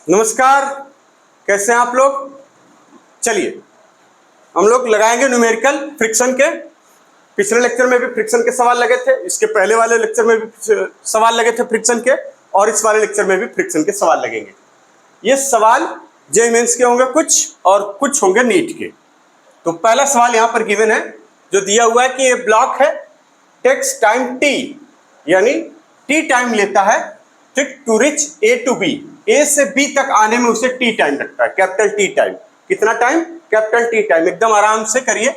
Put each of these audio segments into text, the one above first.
नमस्कार, कैसे हैं आप लोग। चलिए हम लोग लगाएंगे न्यूमेरिकल फ्रिक्शन के। पिछले लेक्चर में भी फ्रिक्शन के सवाल लगे थे, इसके पहले वाले लेक्चर में भी सवाल लगे थे फ्रिक्शन के, और इस वाले लेक्चर में भी फ्रिक्शन के सवाल लगेंगे। ये सवाल जेईई मेंस के होंगे कुछ, और कुछ होंगे नीट के। तो पहला सवाल यहाँ पर गिवन है, जो दिया हुआ है कि ये ब्लॉक है, टेक्स टाइम टी, यानी टी टाइम लेता है ठीक to reach A to B. A से बी तक आने में उसे टी टाइम लगता है, कैपिटल टी टाइम। कितना टाइम? Capital T time. एकदम आराम से करिए,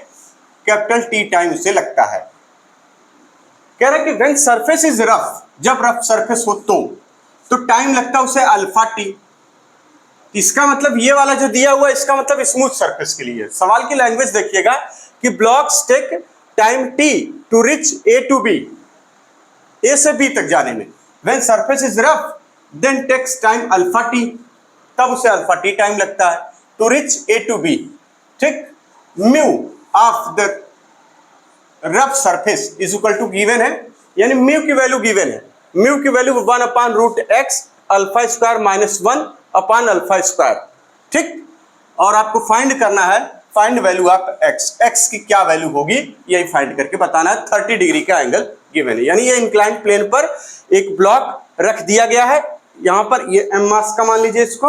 कैपिटल टी टाइम उसे लगता है। कह रहा है कि व्हेन सरफेस इज रफ, जब रफ सरफेस हो तो टाइम लगता है उसे अल्फा टी। इसका मतलब ये वाला जो दिया हुआ है, इसका मतलब स्मूथ सरफेस के लिए। सवाल की लैंग्वेज देखिएगा कि blocks take time t to reach A to B, A से बी तक जाने में। When surface is rough then takes time alpha t, तब उसे अल्फा टी टाइम लगता है to reach A to B. ठीक, mu of the rough surface is equal to given है, यानी म्यू की वैल्यू गिवन है। म्यू की value 1 upon root x alpha square minus 1 upon alpha square. ठीक, और आपको फाइंड करना है, find value of x. X की क्या वैल्यू होगी यही फाइंड करके बताना है। 30 डिग्री का एंगल गिवन है, यानी ये इंक्लाइंड प्लेन पर एक ब्लॉक रख दिया गया है। यहां पर ये एम मास का मान लीजिए, इसको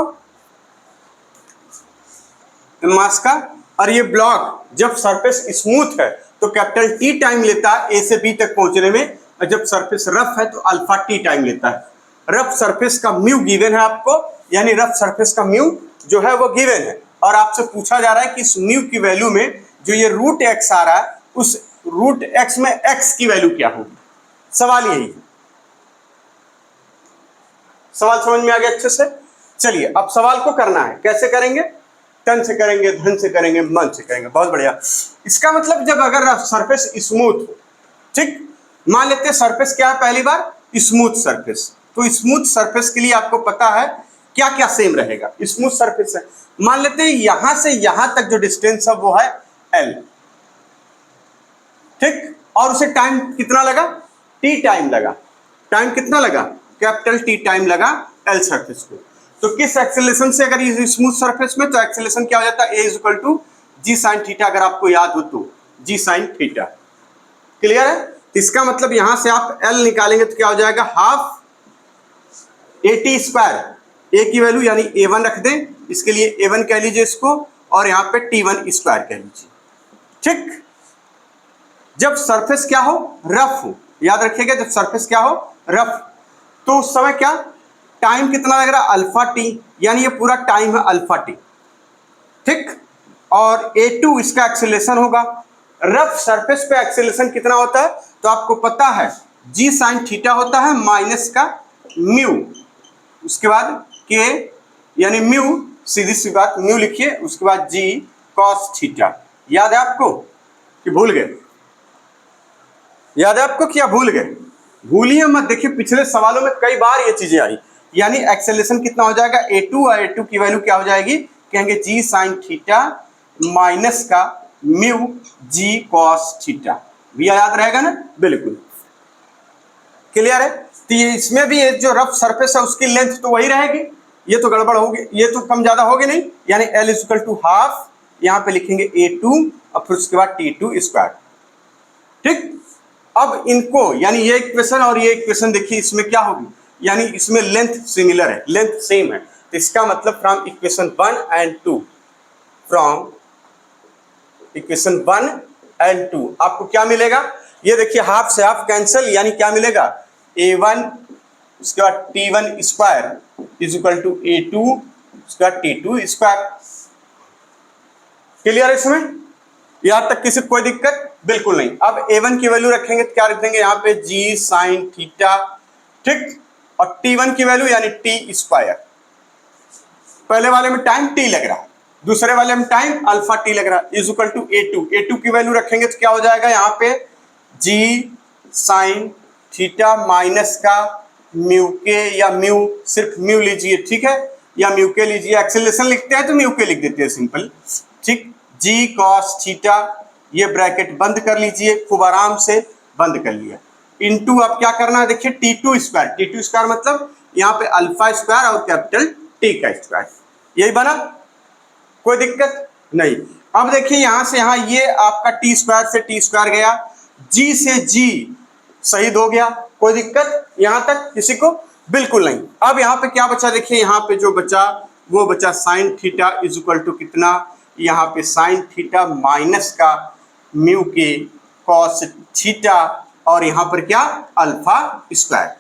एम मास का, और ये ब्लॉक जब सरफेस स्मूथ है तो कैपिटल टी टाइम लेता है ए से बी तक पहुंचने में, और जब सरफेस रफ है तो अल्फा टी टाइम लेता है। रफ सरफेस का म्यू गिवन है आपको, यानी रफ सरफेस का म्यू जो है वो गिवन है, और आपसे पूछा जा रहा है कि इस म्यू की वैल्यू में जो ये रूट एक्स आ रहा है, उस रूट एक्स में एक्स की वैल्यू क्या होगी। सवाल यही है। सवाल समझ में आ गया अच्छे से। चलिए अब सवाल को करना है, कैसे करेंगे? तन से करेंगे, धन से करेंगे, मन से करेंगे। बहुत बढ़िया। इसका मतलब जब अगर सरफेस स्मूथ हो, ठीक, मान लेते हैं सरफेस क्या है, पहली बार स्मूथ सरफेस। तो स्मूथ सरफेस के लिए आपको पता है क्या क्या सेम रहेगा। स्मूथ सरफेस है, मान लेते हैं यहां से यहां तक जो डिस्टेंस है वो है एल, ठीक, और उसे टाइम कितना लगा? टी टाइम लगा। टाइम कितना लगा? कैपिटल टी टाइम लगा एल सरफेस को। तो किस एक्सेलरेशन से, अगर ये स्मूथ सरफेस में, तो एक्सेलरेशन क्या हो जाता है? A is equal to g sine theta. अगर आपको याद हो तो जी साइन थीटा। क्लियर है? तो इसका मतलब यहां से आप एल निकालेंगे तो क्या हो जाएगा? Half a t square. A की वैल्यू यानी a1 रख दें, इसके लिए a1 कह लीजिए इसको, और यहां पे t1 स्क्वायर कह लीजिए। ठीक, जब सरफेस क्या हो? रफ हो। याद रखिएगा, जब सरफेस क्या हो? रफ, तो उस समय क्या टाइम कितना लग रहा है? अल्फा टी, यानी ये पूरा टाइम है अल्फा टी। ठीक, और a2 इसका एक्सेलरेशन होगा। रफ सरफेस पे एक्सेलरेशन कितना होता है तो आपको पता है, जी साइन थीटा होता है माइनस का म्यू, उसके बाद के, यानी म्यू, सीधी सी बात, म्यू लिखिए, उसके बाद जी कॉस थीटा। याद है आपको कि भूल गए? याद है आपको क्या भूल गए? भूलिए मत। देखिए पिछले सवालों में कई बार ये चीजें आई। यानी एक्सेलरेशन कितना हो जाएगा? a2, और a2 की वैल्यू क्या हो जाएगी? कहेंगे जी साइन थीटा माइनस का म्यू जी कॉस थीटा। भी याद रहेगा ना? बिल्कुल क्लियर है। तो ये इसमें भी जो रफ सरफेस है उसकी लेंथ तो वही रहेगी, ये तो गड़बड़ होगी, ये तो कम ज्यादा होगी नहीं, यानी L is equal to half, यहां पे लिखेंगे a2 और फिर उसके बाद t2 स्क्वायर। ठीक, अब इनको, यानी ये इक्वेशन और ये इक्वेशन देखिए, इसमें क्या होगी, यानी इसमें लेंथ सिमिलर है, लेंथ सेम है। तो इसका मतलब from equation 1 and 2, from equation 1 and 2 आपको क्या मिलेगा? ये देखिए हाफ से हाफ कैंसिल, यानी क्या मिलेगा? a1 उसके बाद t1 square is equal to a2 उसके बाद t2 स्क्वायर। क्लियर है इसमें? यहां तक किसी कोई दिक्कत? बिल्कुल नहीं। अब a1 की वैल्यू रखेंगे तो क्या रख देंगे यहाँ पे? G sine theta. ठीक, और t1 की वैल्यू यानी t स्क्वायर। पहले वाले में टाइम t लग रहा है, दूसरे वाले में टाइम अल्फा टी लग रहा है, is equal to a2। a2 की वैल्यू रखेंगे तो क्या हो जाएगा यहाँ पे? जी साइन थीटा माइनस का म्यू के, या म्यू, सिर्फ म्यू लीजिए, ठीक है, या म्यू के लीजिए। एक्सेलरेशन लिखते हैं तो म्यू के लिख देते हैं सिंपल। ठीक, जी कॉस थीटा, ये ब्रैकेट बंद कर लीजिए, खूब आराम से बंद कर लिया। इनटू अब क्या करना है? देखिए t2 स्क्वायर। t2 स्क्वायर मतलब यहाँ पे अल्फा स्क्वायर और कैपिटल टी का स्क्वायर। यही बना, कोई दिक्कत नहीं। अब देखिए यहां से यहां ये आपका टी स्क्वायर से टी स्क्वायर गया, जी से जी शहीद हो गया, कोई दिक्कत यहां तक किसी को? बिल्कुल नहीं। अब यहां पे क्या बचा? देखिए यहां पे जो बचा वो बचा sine theta is equal to कितना, यहाँ पे साइन थीटा माइनस का म्यू के कॉस थीटा, और यहां पर क्या, अल्फा स्क्वायर।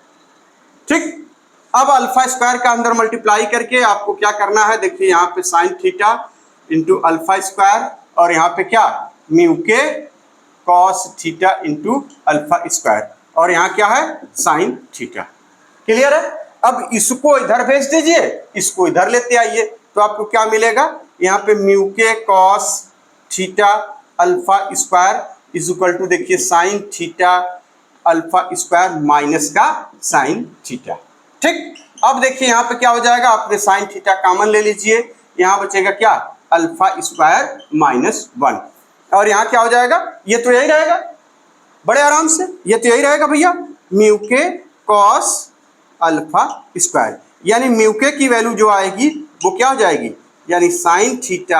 ठीक, अब अल्फा स्क्वायर का अंदर मल्टीप्लाई करके आपको क्या करना है, देखिए यहाँ पे sine theta into alpha square, और यहाँ पे क्या, म्यू के cos theta into alpha square, और यहाँ क्या है, साइन थीटा। क्लियर है? अब इसको इधर भेज दीजिए, इसको इधर लेते आइए, तो आपको क्या मिलेगा, यहाँ पे म्यू के cos theta alpha square is equal to देखिए sine theta alpha square minus का साइन थीटा। ठीक, अब देखिए यहाँ पे क्या हो जाएगा, आपने साइन थीटा कॉमन ले लीजिए, यहाँ बचेगा क्या, अल्फा स्क्वायर माइनस 1, और यहाँ क्या हो जाएगा, ये तो यही रहेगा बड़े आराम से, ये तो यही रहेगा भैया, म्यू के कॉस अल्फा स्क्वायर, यानी म्यू के की वैल्यू जो आएगी वो क्या हो जाएगी, यानी sign theta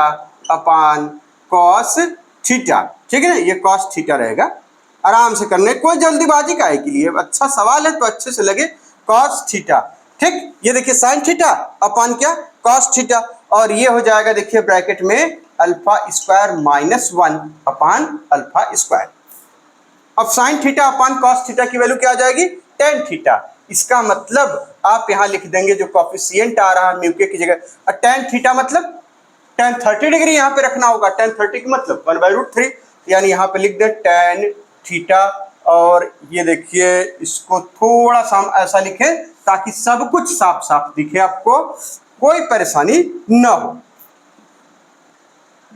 upon cos theta. ठीक है ना, ये कॉस थीटा रहेगा। आराम से करने, कोई जल्दीबाजी का है के लिए, अच्छा सवाल है तो अच्छे से लगे, कॉस थीटा। ठीक, ये देखिए साइन थीटा अपान क्या, कॉस थीटा, और ये हो जाएगा देखिए ब्रैकेट में alpha square minus 1 upon alpha square. अब sine theta upon cos theta की वैल्यू क्या आ जाएगी, टेन थीटा। इसका मतलब आप यहां लिख देंगे जो कॉफिशिएंट आ रहा है म्यू के की जगह, टेन थीटा मतलब टेन 30 डिग्री यहाँ पे रखना होगा, टेन 30 का मतलब 1/√3, यानी यहाँ पे लिख दे टेन थीटा, और ये देखिए इसको थोड़ा सा हम ऐसा लिखें ताकि सब कुछ साफ साफ दिखे, आपको कोई परेशानी न हो।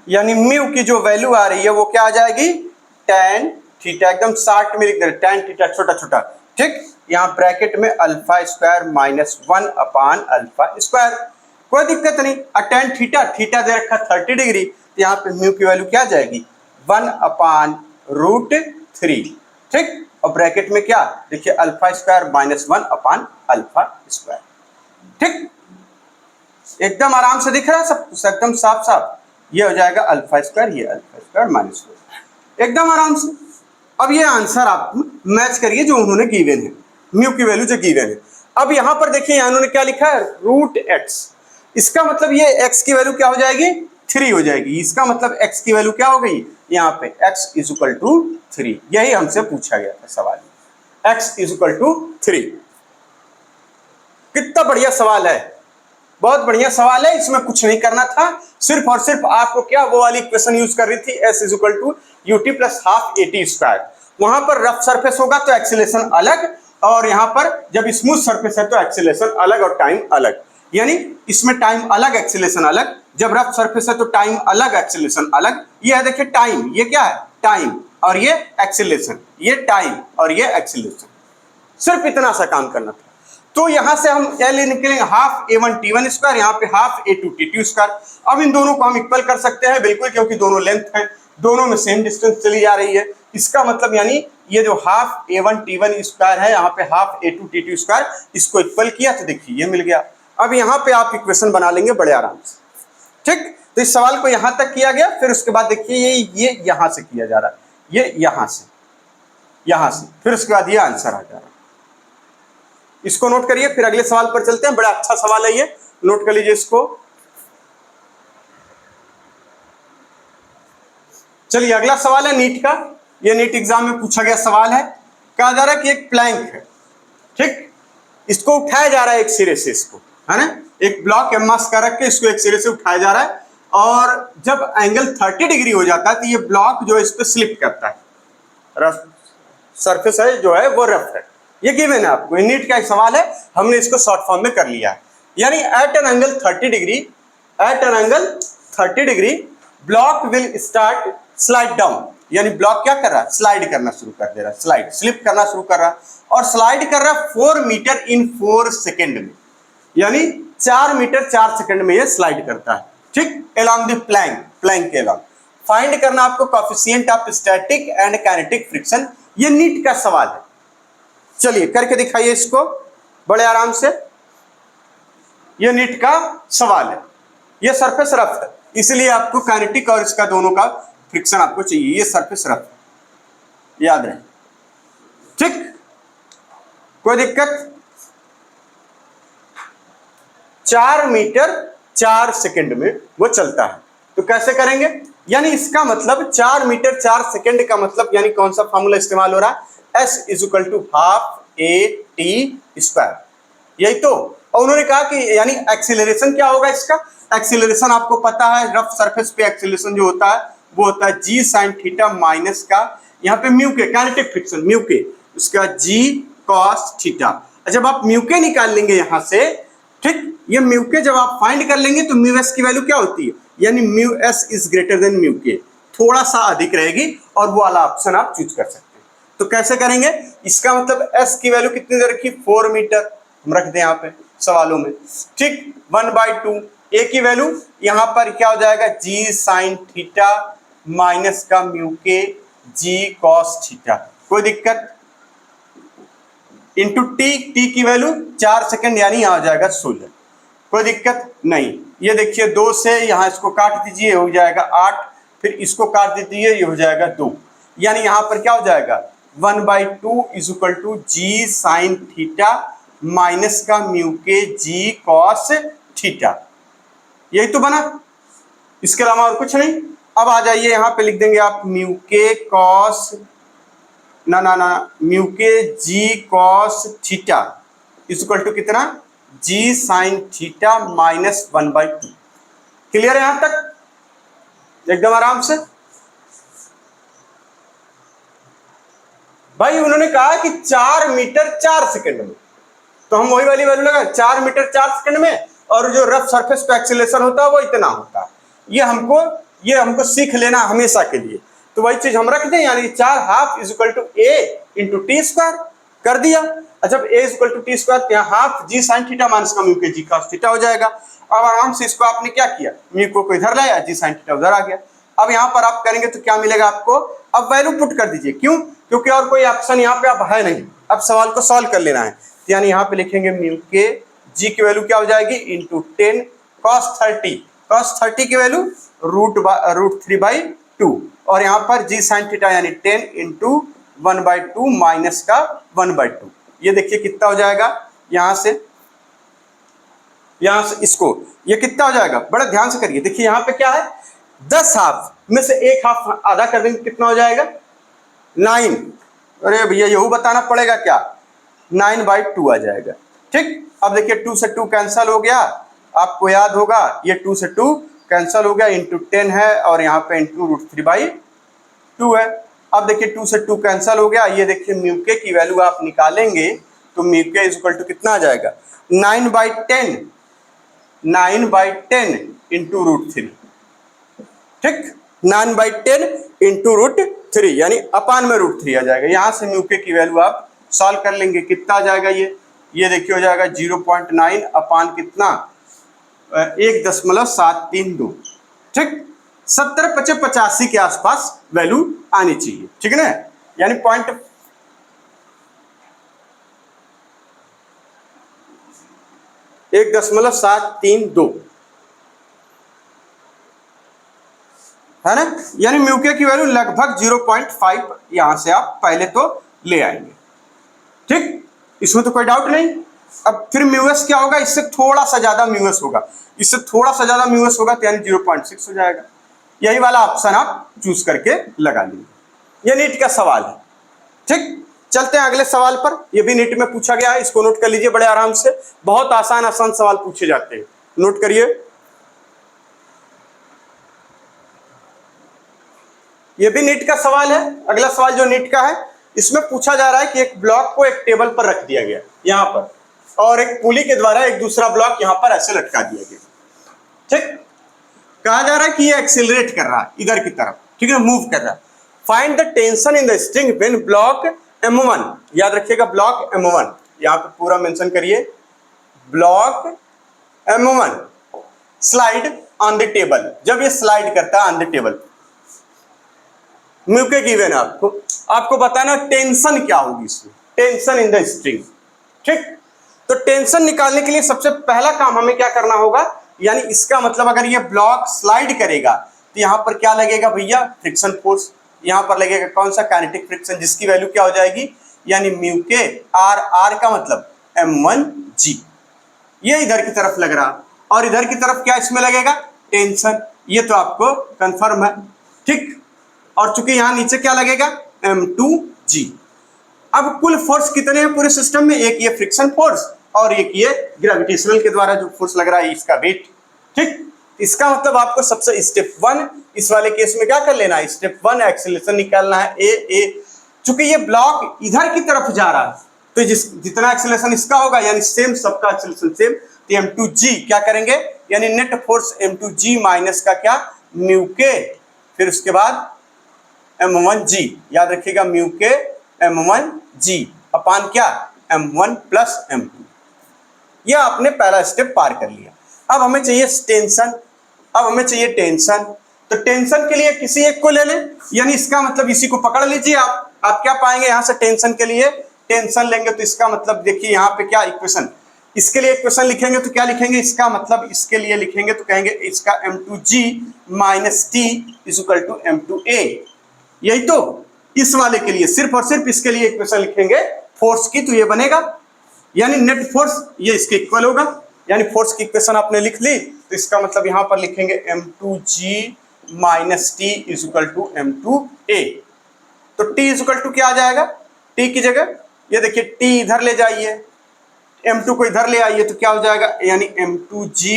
यानी म्यू की जो वैल्यू आ रही है वो क्या आ जाएगी, टेन थीटा, एकदम शॉर्ट में लिख दे टेन थीटा छोटा छोटा। ठीक, यहाँ ब्रैकेट में alpha square minus 1 upon alpha square, कोई दिक्कत नहीं। टेन थीटा, थीटा दे रखा 30 डिग्री, तो यहाँ पे म्यू की वैल्यू क्या आ जाएगी, 1/√3। ठीक, और ब्रैकेट में क्या, देखिए alpha square minus 1 upon alpha square. ठीक, एकदम आराम से दिख रहा है सब कुछ, एकदम साफ साफ। ये हो जाएगा अल्फा स्क्वायर, ये अल्फा स्क्वायर माइनस 1, एकदम आराम से। अब ये आंसर आप मैच करिए जो उन्होंने गिवन है, म्यू की वैल्यू जो गिवन है। अब यहां पर देखिए यहाँ उन्होंने क्या लिखा है, √x, इसका मतलब ये x की वैल्यू क्या हो जाएगी, 3 हो जाएगी। इसका मतलब x की वैल्यू क्या हो गई, यहाँ पे x इज इक्वल टू 3, यही हमसे पूछा गया था सवाल, x इज इक्वल टू 3। कितना बढ़िया सवाल है, बहुत बढ़िया सवाल है, इसमें कुछ नहीं करना था, सिर्फ और सिर्फ आपको क्या वो वाली इक्वेशन यूज कर रही थी, s is equal to ut plus half at square. वहां पर रफ सरफेस होगा तो एक्सीलरेशन अलग, और यहां पर जब स्मूथ सरफेस है तो एक्सीलरेशन अलग और टाइम अलग, यानी इसमें टाइम अलग एक्सीलरेशन अलग, जब रफ सरफेस है तो टाइम अलग एक्सीलरेशन अलग। ये है देखिए टाइम, ये क्या है टाइम, और ये एक्सीलरेशन, ये टाइम और ये एक्सीलरेशन, सिर्फ इतना सा काम करना था। तो यहां से हम क्या निकलेंगे, हाफ a1t1 स्क्वायर, यहाँ पे हाफ a2t2 स्क्वायर। अब इन दोनों को हम इक्वल कर सकते हैं बिल्कुल, क्योंकि दोनों लेंथ है, दोनों में सेम डिस्टेंस चली जा रही है। इसका मतलब यानी ये जो हाफ a1t1 स्क्वायर है, यहाँ पे हाफ a2t2 स्क्वायर, इसको इक्वल किया तो देखिए ये मिल गया। अब यहाँ पे आप इक्वेशन बना लेंगे बड़े आराम से। ठीक, तो इस सवाल को यहां तक किया गया, फिर उसके बाद देखिए ये यहां से किया जा रहा है, ये यहां से, फिर उसके बाद ये आंसर आ जा रहा है। इसको नोट करिए, फिर अगले सवाल पर चलते हैं। बड़ा अच्छा सवाल है ये, नोट कर लीजिए इसको। चलिए अगला सवाल है नीट का, ये नीट एग्जाम में पूछा गया सवाल है। कहा जा रहा है कि एक प्लैंक है, ठीक, इसको उठाया जा रहा है एक सिरे से, इसको है ना, एक ब्लॉक एमआस का रख के इसको एक सिरे से उठाया जा रहा है, और जब एंगल 30 डिग्री हो जाता है तो ये ब्लॉक जो है इस पर स्लिप करता है, रफ सरफेस है जो है वो रफ है। ये गिवन है आपको, नीट का एक सवाल है, हमने इसको शॉर्ट फॉर्म में कर लिया है। यानी at an angle 30 degree block will start slide down, यानी ब्लॉक क्या कर रहा है, स्लाइड करना शुरू कर दे रहा है, स्लाइड स्लिप करना शुरू कर रहा है, और स्लाइड कर रहा है 4 मीटर इन 4 सेकेंड में, यानी 4 मीटर 4 सेकंड में ये स्लाइड करता है। ठीक, अलोंग द प्लैंक के अलोंग। फाइंड करना आपको coefficient of static and kinetic friction, ये नीट का सवाल है। चलिए करके दिखाइए इसको बड़े आराम से। ये नीट का सवाल है। ये सरफेस रफ है, इसलिए आपको काइनेटिक और इसका दोनों का फ्रिक्शन आपको चाहिए। ये सरफेस रफ है, याद रहे, ठीक। कोई दिक्कत? 4 मीटर 4 सेकंड में वो चलता है। तो कैसे करेंगे? यानी इसका मतलब 4 मीटर 4 सेकंड का मतलब यानी कौन सा फॉर्मूला इस्तेमाल हो रहा है? S = ½ AT²। यही तो। और उन्होंने कहा कि यानी एक्सीलरेशन क्या होगा इसका? एक्सीलरेशन आपको पता है, रफ सरफेस पे एक्सीलरेशन जो होता है वो होता है g sin थीटा माइनस का यहाँ पे म्यू के, काइनेटिक फ्रिक्शन म्यू के, उसका g cos थीटा। जब आप म्यू के निकाल लेंगे यहां से, ठीक, ये म्यू के जब आप फाइंड कर लेंगे तो म्यू एस की वैल्यू क्या होती है? यानी mu S is greater than mu के, थोड़ा सा अधिक रहेगी और वो वाला ऑप्शन आप चूज कर सकते हैं। तो कैसे करेंगे? इसका मतलब एस की वैल्यू कितनी दे रखी? 4 मीटर हम रख दें यहाँ पे सवालों में, ठीक। 1/2 ए की वैल्यू यहाँ पर क्या हो जाएगा? जी साइन थीटा माइनस का म्यू के जी कॉस थीटा। कोई दिक्कत? इंटू टी, टी की वैल्यू 4 सेकंड यानी आ जाएगा 16। कोई दिक्कत नहीं। ये देखिए 2 से यहाँ इसको काट दीजिए, हो जाएगा 8, फिर इसको काट दीजिए, ये हो जाएगा 2, यानी यहाँ पर क्या हो जाएगा? 1/2 = जी साइन थीटा माइनस का म्यू के जी कॉस थीटा। यही तो बना, इसके अलावा और कुछ नहीं। अब आ जाइए यहाँ पे लिख देंगे आप म्यू के कॉस म्यू के जी कॉस थीटा = कितना? जी साइन थीटा माइनस 1/2। क्लियर है यहां तक? एकदम आराम से। भाई उन्होंने कहा कि 4 मीटर 4 सेकंड में, तो हम वही वाली वैल्यू लगा 4 मीटर 4 सेकंड में, और जो रफ सरफेस पे एक्सीलरेशन होता है वो इतना होता है। ये हमको सीख लेना हमेशा के लिए। तो वही चीज हम रख दें, यानी 4½ = A × T² कर दिया। जब A = T², तो यहाँ हाफ जी साइन थीटा माइनस का म्यू के जी कॉस थीटा हो जाएगा। अब आराम से इसको आपने क्या किया? म्यू को इधर लाया, जी साइन थीटा उधर आ गया। अब यहाँ पर आप करेंगे तो क्या मिलेगा आपको? अब वैल्यू पुट कर दीजिए। क्यों? क्योंकि और कोई ऑप्शन यहाँ पे अब है नहीं, अब सवाल को सॉल्व कर लेना है। तो यानी यहाँ पे लिखेंगे म्यू के जी की वैल्यू क्या हो जाएगी? × 10 cos 30। cos 30 की वैल्यू √3/2, और यहाँ पर जी साइन थीटा यानी 10 × 1/2 माइनस का 1/2। ये देखिए कितना हो जाएगा? यहाँ से इसको ये कितना हो जाएगा? बड़ा ध्यान से करिए। देखिए यहाँ पे क्या है? 10 हाफ में से एक हाफ आधा कर देंगे, कितना हो जाएगा? 9। अरे भैया यही बताना पड़ेगा क्या? 9/2 आ जाएगा, ठीक। अब देखिए 2 से 2 कैंसिल हो गया, आपको याद होगा ये 2 से 2 कैंसिल हो गया, इंटू 10 है और यहाँ पे इंटू √3/2 है। अब देखिए 2 से 2 कैंसिल हो गया। ये देखिए म्यू के की वैल्यू आप निकालेंगे तो म्यू के = कितना आ जाएगा? 9/10 इंटू √3, ठीक। 9/10 इंटू √3 यानी अपान में √3 आ जाएगा। यहाँ से म्यू के की वैल्यू आप सॉल्व कर लेंगे, कितना आ जाएगा? ये देखिए हो जाएगा 0.9 अपान कितना? 1.732, ठीक। 70-85 के आसपास वैल्यू आनी चाहिए, ठीक है ना? यानी 1.732 है ना? यानी म्यू के की वैल्यू लगभग 0.5 यहां से आप पहले तो ले आएंगे, ठीक। इसमें तो कोई डाउट नहीं। अब फिर म्यूएस क्या होगा? इससे थोड़ा सा ज्यादा म्यूएस होगा, इससे थोड़ा सा ज्यादा म्यूएस होगा तो यानी 0.6 हो जाएगा। यही वाला ऑप्शन आप चूज करके लगा लीजिए। ये नीट का सवाल है, ठीक। चलते हैं अगले सवाल पर। ये भी नीट में पूछा गया है, इसको नोट कर लीजिए बड़े आराम से। बहुत आसान सवाल पूछे जाते हैं, नोट करिए। ये भी नीट का सवाल है। अगला सवाल जो नीट का है, इसमें पूछा जा रहा है कि एक ब्लॉक को एक टेबल पर रख दिया गया यहां पर, और एक पुली के द्वारा एक दूसरा ब्लॉक यहां पर ऐसे लटका दिया गया, ठीक। कहा जा रहा है कि ये एक्सीलरेट कर रहा है इधर की तरफ, ठीक है, मूव कर रहा है। Find the tension in the string when block M1, याद रखिएगा ब्लॉक M1, यहां पे पूरा मेंशन करिए, block M1 slide on the table, जब ये स्लाइड करता है ऑन द टेबल। म्यू के गिवन है आपको बताना टेंशन क्या होगी इसमें, टेंशन इन द स्ट्रिंग, ठीक। तो टेंशन निकालने के लिए सबसे पहला काम हमें क्या करना होगा, यानी इसका मतलब अगर ये ब्लॉक स्लाइड करेगा तो यहाँ पर क्या लगेगा भैया, फ्रिक्शन फोर्स। यहाँ पर लगेगा कौन सा, काइनेटिक फ्रिक्शन, जिसकी वैल्यू क्या हो जाएगी, यानी म्यू के आर का मतलब m1g। ये इधर की तरफ लग रहा और इधर की तरफ क्या इसमें लगेगा, टेंशन। ये तो आपको कंफर्म है, ठीक। और चूंकि यहां नीचे क्या लगेगा, m2g। अब कुल फोर्स कितने हैं पूरे सिस्टम में, एक ये फ्रिक्शन फोर्स और एक ये ग्रेविटेशनल के द्वारा जो फोर्स लग रहा है इसका वेट, ठीक। इसका मतलब आपको सबसे स्टेप 1 इस वाले केस में क्या कर लेना है, स्टेप 1 एक्सीलरेशन निकालना है ए। चूंकि ये ब्लॉक इधर की तरफ जा रहा है तो जितना एक्सीलरेशन इसका होगा यानी सेम सबका एक्सीलरेशन सेम, तो m2g क्या करेंगे, यानी नेट फोर्स m2g माइनस का क्या, म्यू के, फिर उसके बाद m1g, याद रखिएगा म्यू के m1g अपान क्या, m1 प्लस m2। यह आपने पहला स्टेप पार कर लिया। अब हमें चाहिए टेंशन, तो टेंशन के लिए किसी एक को ले लें, यानी इसका मतलब इसी को पकड़ लीजिए आप क्या पाएंगे यहां से, टेंशन के लिए टेंशन लेंगे तो इसका मतलब देखिए यहाँ पे क्या इक्वेशन, इसके लिए इक्वेशन लिखेंगे तो क्या लिखेंगे, इसका मतलब इसके लिए लिखेंगे तो कहेंगे इसका m2g minus T equal to m2a। यही तो इस वाले के लिए सिर्फ और सिर्फ इसके लिए इक्वेशन लिखेंगे फोर्स की, तो ये बनेगा यानी नेट फोर्स ये इसके इक्वल होगा, यानी फोर्स की इक्वेशन आपने लिख ली तो इसका मतलब यहां पर लिखेंगे m2g minus T equal to m2a। तो t इक्वल टू क्या आ जाएगा, t की जगह ये देखिए t इधर ले जाइए, m2 को इधर ले आइए तो क्या हो जाएगा, यानी m2g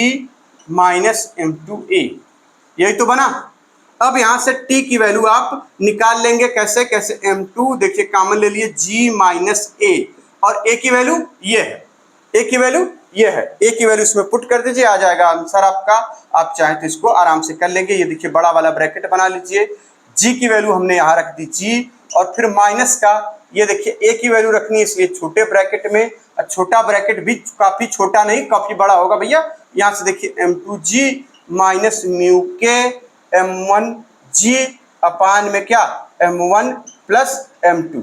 माइनस m2a। यही तो बना। अब यहां से t की वैल्यू आप निकाल लेंगे, कैसे कैसे, m2 देखिए कॉमन ले लिए g माइनस a और a की वैल्यू ये है, a की वैल्यू ये है, a की वैल्यू इसमें पुट कर दीजिए, आ जाएगा आंसर आपका। आप चाहे तो इसको आराम से कर लेंगे, ये देखिए बड़ा वाला ब्रैकेट बना लीजिए, g की वैल्यू हमने यहाँ रख दी g और फिर माइनस का, ये देखिए a की वैल्यू रखनी है इसलिए छोटे ब्रैकेट में, और छोटा ब्रैकेट भी काफी छोटा नहीं काफी बड़ा होगा भैया। यहाँ से देखिए m2g माइनस म्यू के m1g अपान में क्या, m1 प्लस m2।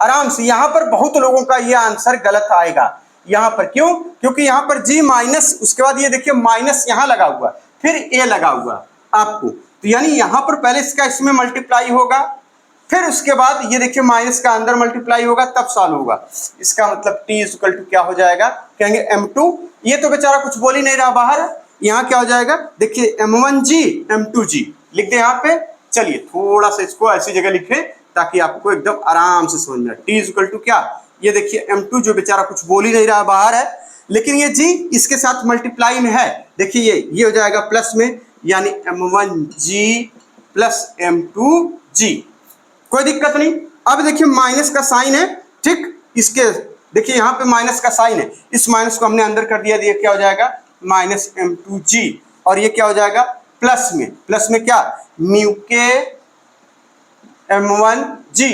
आराम से, यहाँ पर बहुत लोगों का ये आंसर गलत आएगा, यहाँ पर क्यों, क्योंकि यहाँ पर g माइनस, उसके बाद ये देखिए माइनस यहाँ लगा हुआ फिर a लगा हुआ आपको, तो यानी यहाँ पर पहले इसका इसमें मल्टीप्लाई होगा फिर उसके बाद ये देखिए माइनस का अंदर मल्टीप्लाई होगा तब सॉल्व होगा। इसका मतलब t इक्वल टू क्या हो जाएगा, कहेंगे m2, ये तो बेचारा कुछ बोल ही नहीं रहा बाहर, यहाँ क्या हो जाएगा देखिए m1g m2g लिख दे यहाँ पे। चलिए थोड़ा सा इसको ऐसी जगह लिखे ताकि आपको एकदम आराम से समझ में आए। t इक्वल टू क्या, ये देखिए m2 जो बेचारा कुछ बोल ही नहीं रहा बाहर है, लेकिन ये g इसके साथ मल्टीप्लाई में है, देखिए ये हो जाएगा प्लस में, यानी m1g प्लस m2g, कोई दिक्कत नहीं। अब देखिए माइनस का साइन है, ठीक, इसके देखिए यहाँ पे माइनस का साइन है, इस माइनस को हमने अंदर कर दिया, ये क्या हो जाएगा माइनस m2g और ये क्या हो जाएगा प्लस में क्या, म्यू के m1g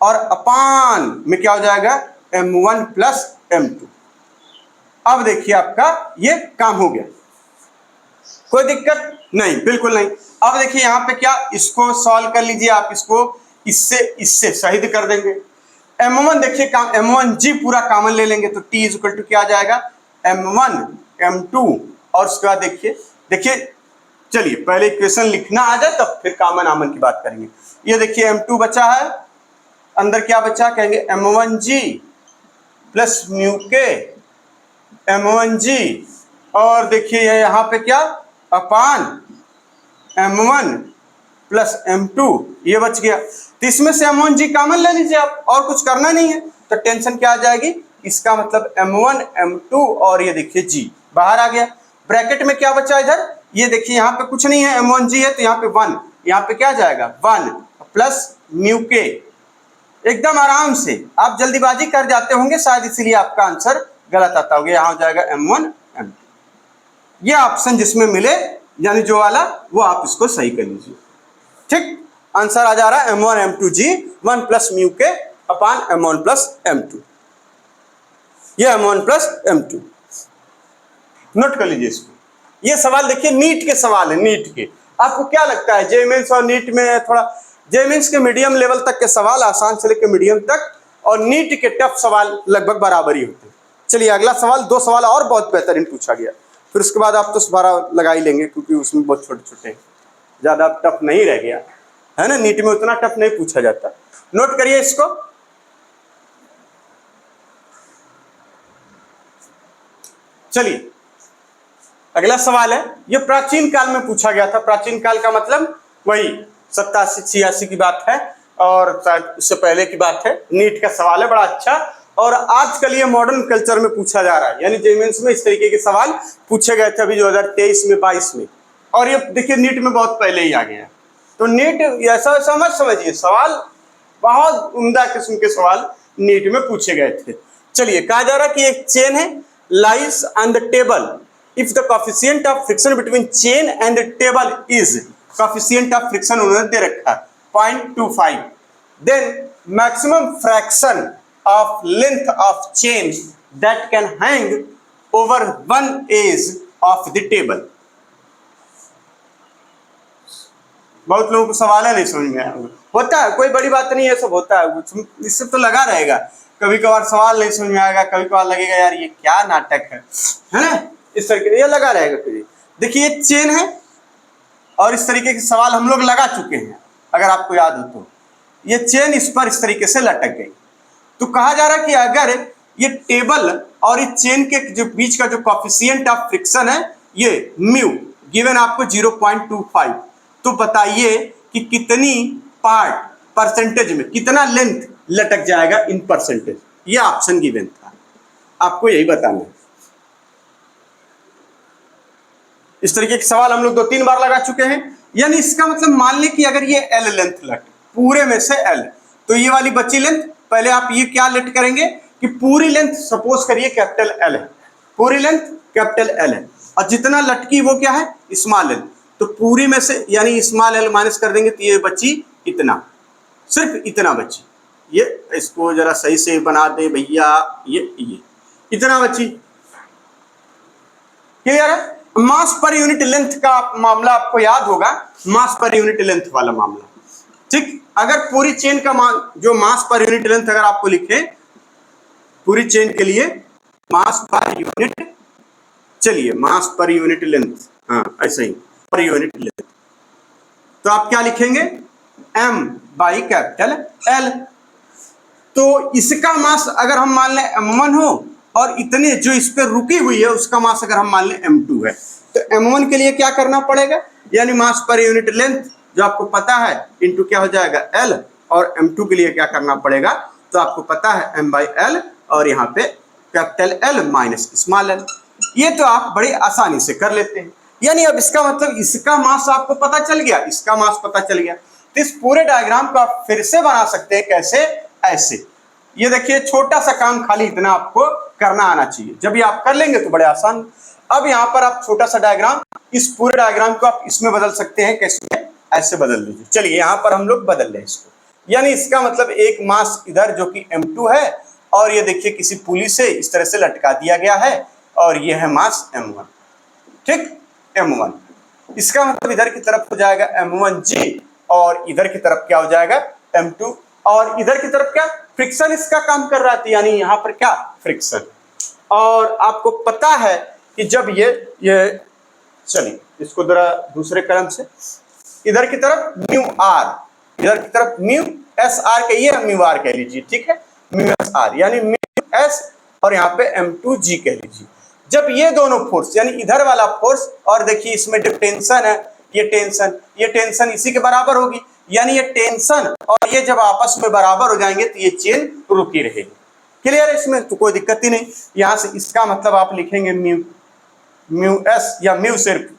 और अपान में क्या हो जाएगा m1 प्लस m2। अब देखिए आपका ये काम हो गया, कोई दिक्कत नहीं, बिल्कुल नहीं। अब देखिए यहाँ पे क्या, इसको सॉल्व कर लीजिए आप, इसको इससे शहीद कर देंगे। m1 देखिए m1g पूरा कॉमन ले लेंगे तो t इक्वल टू क्या आ जाएगा, m1 m2 और उसके बाद देखिए चलिए पहले इक्वेशन लिखना आ जाए तब फिर कॉमन आमन की बात करेंगे। ये देखिए m2 बचा है, अंदर क्या बचा, कहेंगे m1g प्लस म्यू के m1g और देखिए यहाँ पे क्या अपान m1 प्लस m2, ये बच गया। तो इसमें से m1g कॉमन ले लीजिए आप, और कुछ करना नहीं है, तो टेंशन क्या आ जाएगी, इसका मतलब m1 m2 और ये देखिए g बाहर आ गया। ब्रैकेट में क्या बचा इधर, ये देखिए यहाँ पे कुछ नहीं है, m1g है तो यहाँ पे 1, यहाँ पे क्या जाएगा 1 प्लस म्यू के। एकदम आराम से, आप जल्दीबाजी कर जाते होंगे शायद इसीलिए आपका आंसर गलत आता होगा। यहाँ हो जाएगा m1 m2, ये ऑप्शन जिसमें मिले यानी जो वाला वो आप इसको सही कर लीजिए, ठीक। आंसर आ जा रहा है m1 m2g 1 प्लस म्यू के अपान m1 प्लस m2, ये m1 प्लस m2 नोट कर लीजिए इसको। ये सवाल देखिए नीट के सवाल है, नीट के। आपको क्या लगता है जे मेंस और नीट में थोड़ा, जे मेंस के मीडियम लेवल तक के सवाल आसान से लेकर मीडियम तक और नीट के टफ सवाल लगभग बराबर ही होते हैं। चलिए अगला सवाल, 2 सवाल और बहुत बेहतरीन पूछा गया, फिर उसके बाद आप तो 12 लगा ही लेंगे क्योंकि उसमें बहुत छोटे छोटे हैं, ज़्यादा टफ नहीं रह गया है ना। नीट में उतना टफ नहीं पूछा जाता। नोट करिए इसको। चलिए अगला सवाल है, ये प्राचीन काल में पूछा गया था। प्राचीन काल का मतलब वही 87-86 की बात है और उससे पहले की बात है। नीट का सवाल है, बड़ा अच्छा। और आजकल ये मॉडर्न कल्चर में पूछा जा रहा है, यानी जेईई मेंस में इस तरीके के सवाल पूछे गए थे अभी 2023 में 22 में, और ये देखिए नीट में बहुत पहले ही आ गया है। तो नीट ऐसा ऐसा मत समझिए, सवाल बहुत उम्दा किस्म के सवाल नीट में पूछे गए थे। चलिए कहा जा रहा है कि एक चेन है, lies on the table, if the coefficient of friction between chain and the table is, coefficient of friction उन्होंने दे रखा 0.25, then maximum fraction of length of chain that can hang over one edge of the table। बहुत लोगों को सवाल है, नहीं समझ में आया होता है, कोई बड़ी बात नहीं है, सब होता है, इससे तो लगा रहेगा। कभी कभार सवाल नहीं समझ में आएगा, कभी कभार लगेगा यार ये क्या नाटक है ना, इस तरीके ये लगा रहेगा। फिर देखिए ये चेन है और इस तरीके के सवाल हम लोग लगा चुके हैं, अगर आपको याद हो तो। ये चेन इस पर इस तरीके से लटक गई, तो कहा जा रहा है कि अगर ये टेबल और इस चेन के जो बीच का जो कोफिशिएंट ऑफ फ्रिक्शन है ये म्यू गिवन आपको 0.25, तो बताइए कि कितनी परसेंटेज में कितना लेंथ लटक जाएगा इन परसेंटेज। ये ऑप्शन गिवन था, आपको यही बताना है। इस तरीके के सवाल हम लोग 2-3 बार लगा चुके हैं। यानी इसका मतलब मान लें कि अगर ये एल लेंथ लट पूरे में से एल, तो ये वाली बची लेंथ, पहले आप ये क्या लेट करेंगे कि पूरी लेंथ सपोज करिए कैपिटल एल है, पूरी लेंथ कैपिटल एल है और जितना लटकी वो क्या है स्मॉल एल, तो पूरी में से यानी स्मॉल एल माइनस कर देंगे तो ये बची इतना, सिर्फ इतना बची। ये इसको जरा सही से बना दे भैया, ये इतना बची। क्लियर है? मास पर यूनिट लेंथ का मामला आपको याद होगा, मास पर यूनिट लेंथ वाला मामला, ठीक। अगर पूरी चेन का जो मास पर यूनिट लेंथ अगर आपको लिखे पूरी चेन के लिए मास पर यूनिट, चलिए मास पर यूनिट लेंथ, हाँ ऐसे ही पर यूनिट लेंथ, तो आप क्या लिखेंगे m बाई कैपिटल L। तो इसका मास अगर हम मान लें m1 हो और इतने जो इस पर रुकी हुई है उसका मास अगर हम मान लें m2 है, तो m1 के लिए क्या करना पड़ेगा, यानी मास पर यूनिट लेंथ जो आपको पता है इनटू क्या हो जाएगा L, और m2 के लिए क्या करना पड़ेगा, तो आपको पता है m बाई L और यहाँ पे capital L minus small l। ये तो आप बड़ी आसानी से कर लेते हैं। यानी अब इसका मतलब इसका मास आपको पता चल गया, इसका मास पता चल गया, तो इस पूरे डायग्राम को आप फिर से बना सकते हैं। कैसे? ऐसे। ये देखिए छोटा सा काम, खाली इतना आपको करना आना चाहिए, जब ये आप कर लेंगे तो बड़े आसान। अब यहाँ पर आप छोटा सा डायग्राम, इस पूरे डायग्राम को आप इसमें बदल सकते हैं। कैसे? ऐसे बदल लीजिए। चलिए यहाँ पर हम लोग बदल लें इसको, यानी इसका मतलब एक मास इधर जो कि m2 है और ये देखिए किसी पुली से इस तरह से लटका दिया गया है और ये है मास m1, ठीक, m1। इसका मतलब इधर की तरफ हो जाएगा m1g और इधर की तरफ क्या हो जाएगा m2, और इधर की तरफ क्या फ्रिक्शन इसका काम कर रहा था, यानी यहाँ पर क्या फ्रिक्शन। और आपको पता है कि जब ये चलिए इसको जरा दूसरे कलम से, इधर की तरफ म्यू आर, इधर की तरफ म्यू एस आर कहिए, म्यू आर कह लीजिए, ठीक है, म्यू एस आर यानी म्यू एस और यहाँ पे m2g कह लीजिए। जब ये दोनों फोर्स यानी इधर वाला फोर्स और देखिए इसमें जो टेंशन है, ये टेंशन इसी के बराबर होगी, यानी ये टेंशन और ये जब आपस में बराबर हो जाएंगे तो ये चेन रुकी रहेगी। क्लियर है? इसमें तो कोई दिक्कत ही नहीं। यहाँ से इसका मतलब आप लिखेंगे म्यू एस या म्यू सिर्फ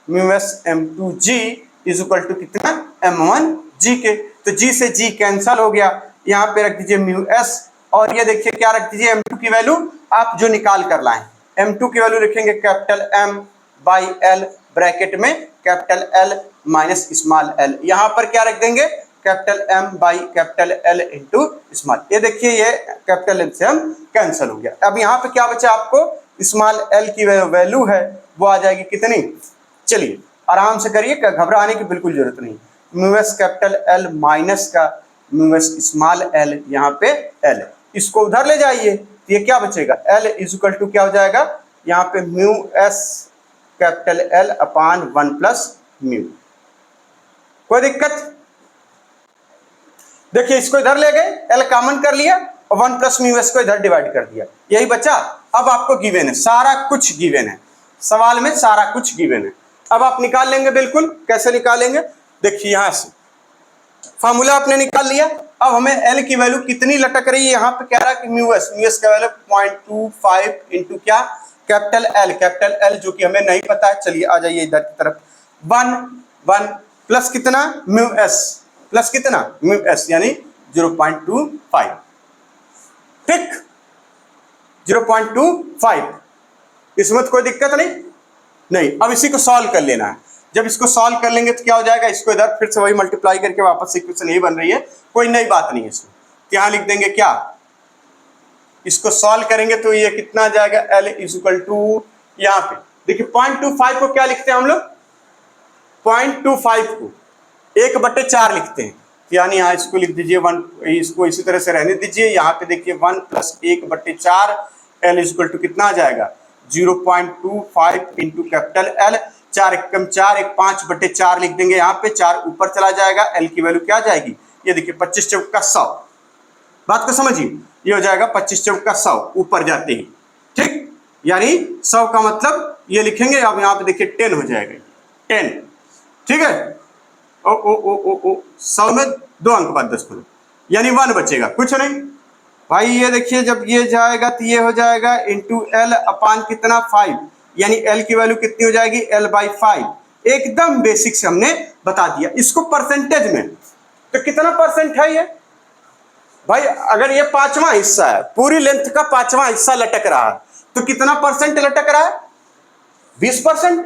mu S m2g is equal to कितना m1g के, तो g से g कैंसल हो गया, यहाँ पे रख दीजिए म्यू एस और ये देखिए क्या रख दीजिए m2 की वैल्यू आप जो निकाल कर लाए, m2 की वैल्यू लिखेंगे capital M by L bracket में capital L minus small l, यहाँ पर क्या रख देंगे capital M by capital L into small. ये देखिए ये कैपिटल L से हम कैंसिल हो गया। अब यहाँ पे क्या बचा आपको, स्मॉल l की वैल्यू है वो आ जाएगी कितनी, चलिए आराम से करिए, घबराने की बिल्कुल जरूरत नहीं। Mu S capital L minus का म्यू एस स्मॉल l, यहाँ पे l, इसको उधर ले जाइए तो ये क्या बचेगा, L इज इक्वल टू क्या हो जाएगा यहाँ पे म्यू एस कैपिटल L अपान 1 प्लस म्यू। कोई दिक्कत? देखिए इसको इधर ले गए, L कॉमन कर लिया और 1 प्लस म्यू एस को इधर डिवाइड कर दिया, यही बचा। अब आपको गिवन है, सारा कुछ गिवन है, सवाल में सारा कुछ गिवन है। अब आप निकाल लेंगे, बिल्कुल कैसे निकालेंगे, देखिए यहां से फार्मूला आपने निकाल लिया। अब हमें L की वैल्यू कितनी लटक रही है, यहाँ पे कह रहा है कि म्यू एस का वैल्यू 0.25 इंटू क्या कैपिटल L जो कि हमें नहीं पता है। चलिए आ जाइए इधर की तरफ, 1 प्लस कितना म्यू एस प्लस कितना म्यू एस यानी 0.25, ठीक 0.25, इसमें तो कोई दिक्कत नहीं। अब इसी को सॉल्व कर लेना है। जब इसको सॉल्व कर लेंगे तो क्या हो जाएगा, इसको इधर फिर से वही मल्टीप्लाई करके वापस इक्वेशन यही बन रही है, कोई नई बात नहीं है इसमें। तो यहाँ लिख देंगे क्या, इसको सॉल्व करेंगे तो ये कितना आ जाएगा, L इज इक्वल टू यहाँ पे देखिए 0.25 को क्या लिखते हैं हम लोग, 0.25 को 1/4 लिखते हैं, यानी यहाँ इसको लिख दीजिए 1, इसको इसी तरह से रहने दीजिए। यहाँ पे देखिए 1 प्लस 1/4 L इज इक्वल टू कितना आ जाएगा 0.25 इंटू कैपिटल L, 4 एकम 4, 1 5/4 लिख देंगे, यहाँ पे 4 ऊपर चला जाएगा, L की वैल्यू क्या आ जाएगी, ये देखिए 25 चौका 100, बात को समझिए, ये हो जाएगा 25 चौका 100 ऊपर जाते ही, ठीक, यानी 100 का मतलब ये लिखेंगे, अब यहाँ पे देखिए 10 हो जाएगा, 10, ठीक है। ओ 100 में 2 अंक बाद 10 खुले, यानी 1 बचेगा, कुछ नहीं भाई। ये देखिए जब ये जाएगा तो ये हो जाएगा इंटू L अपान कितना 5, यानी L की वैल्यू कितनी हो जाएगी L/5, एकदम बेसिक से हमने बता दिया। इसको परसेंटेज में तो कितना परसेंट है ये भाई, अगर ये 5वां हिस्सा है, पूरी लेंथ का 5वां हिस्सा लटक रहा है तो कितना परसेंट लटक रहा है, 20%।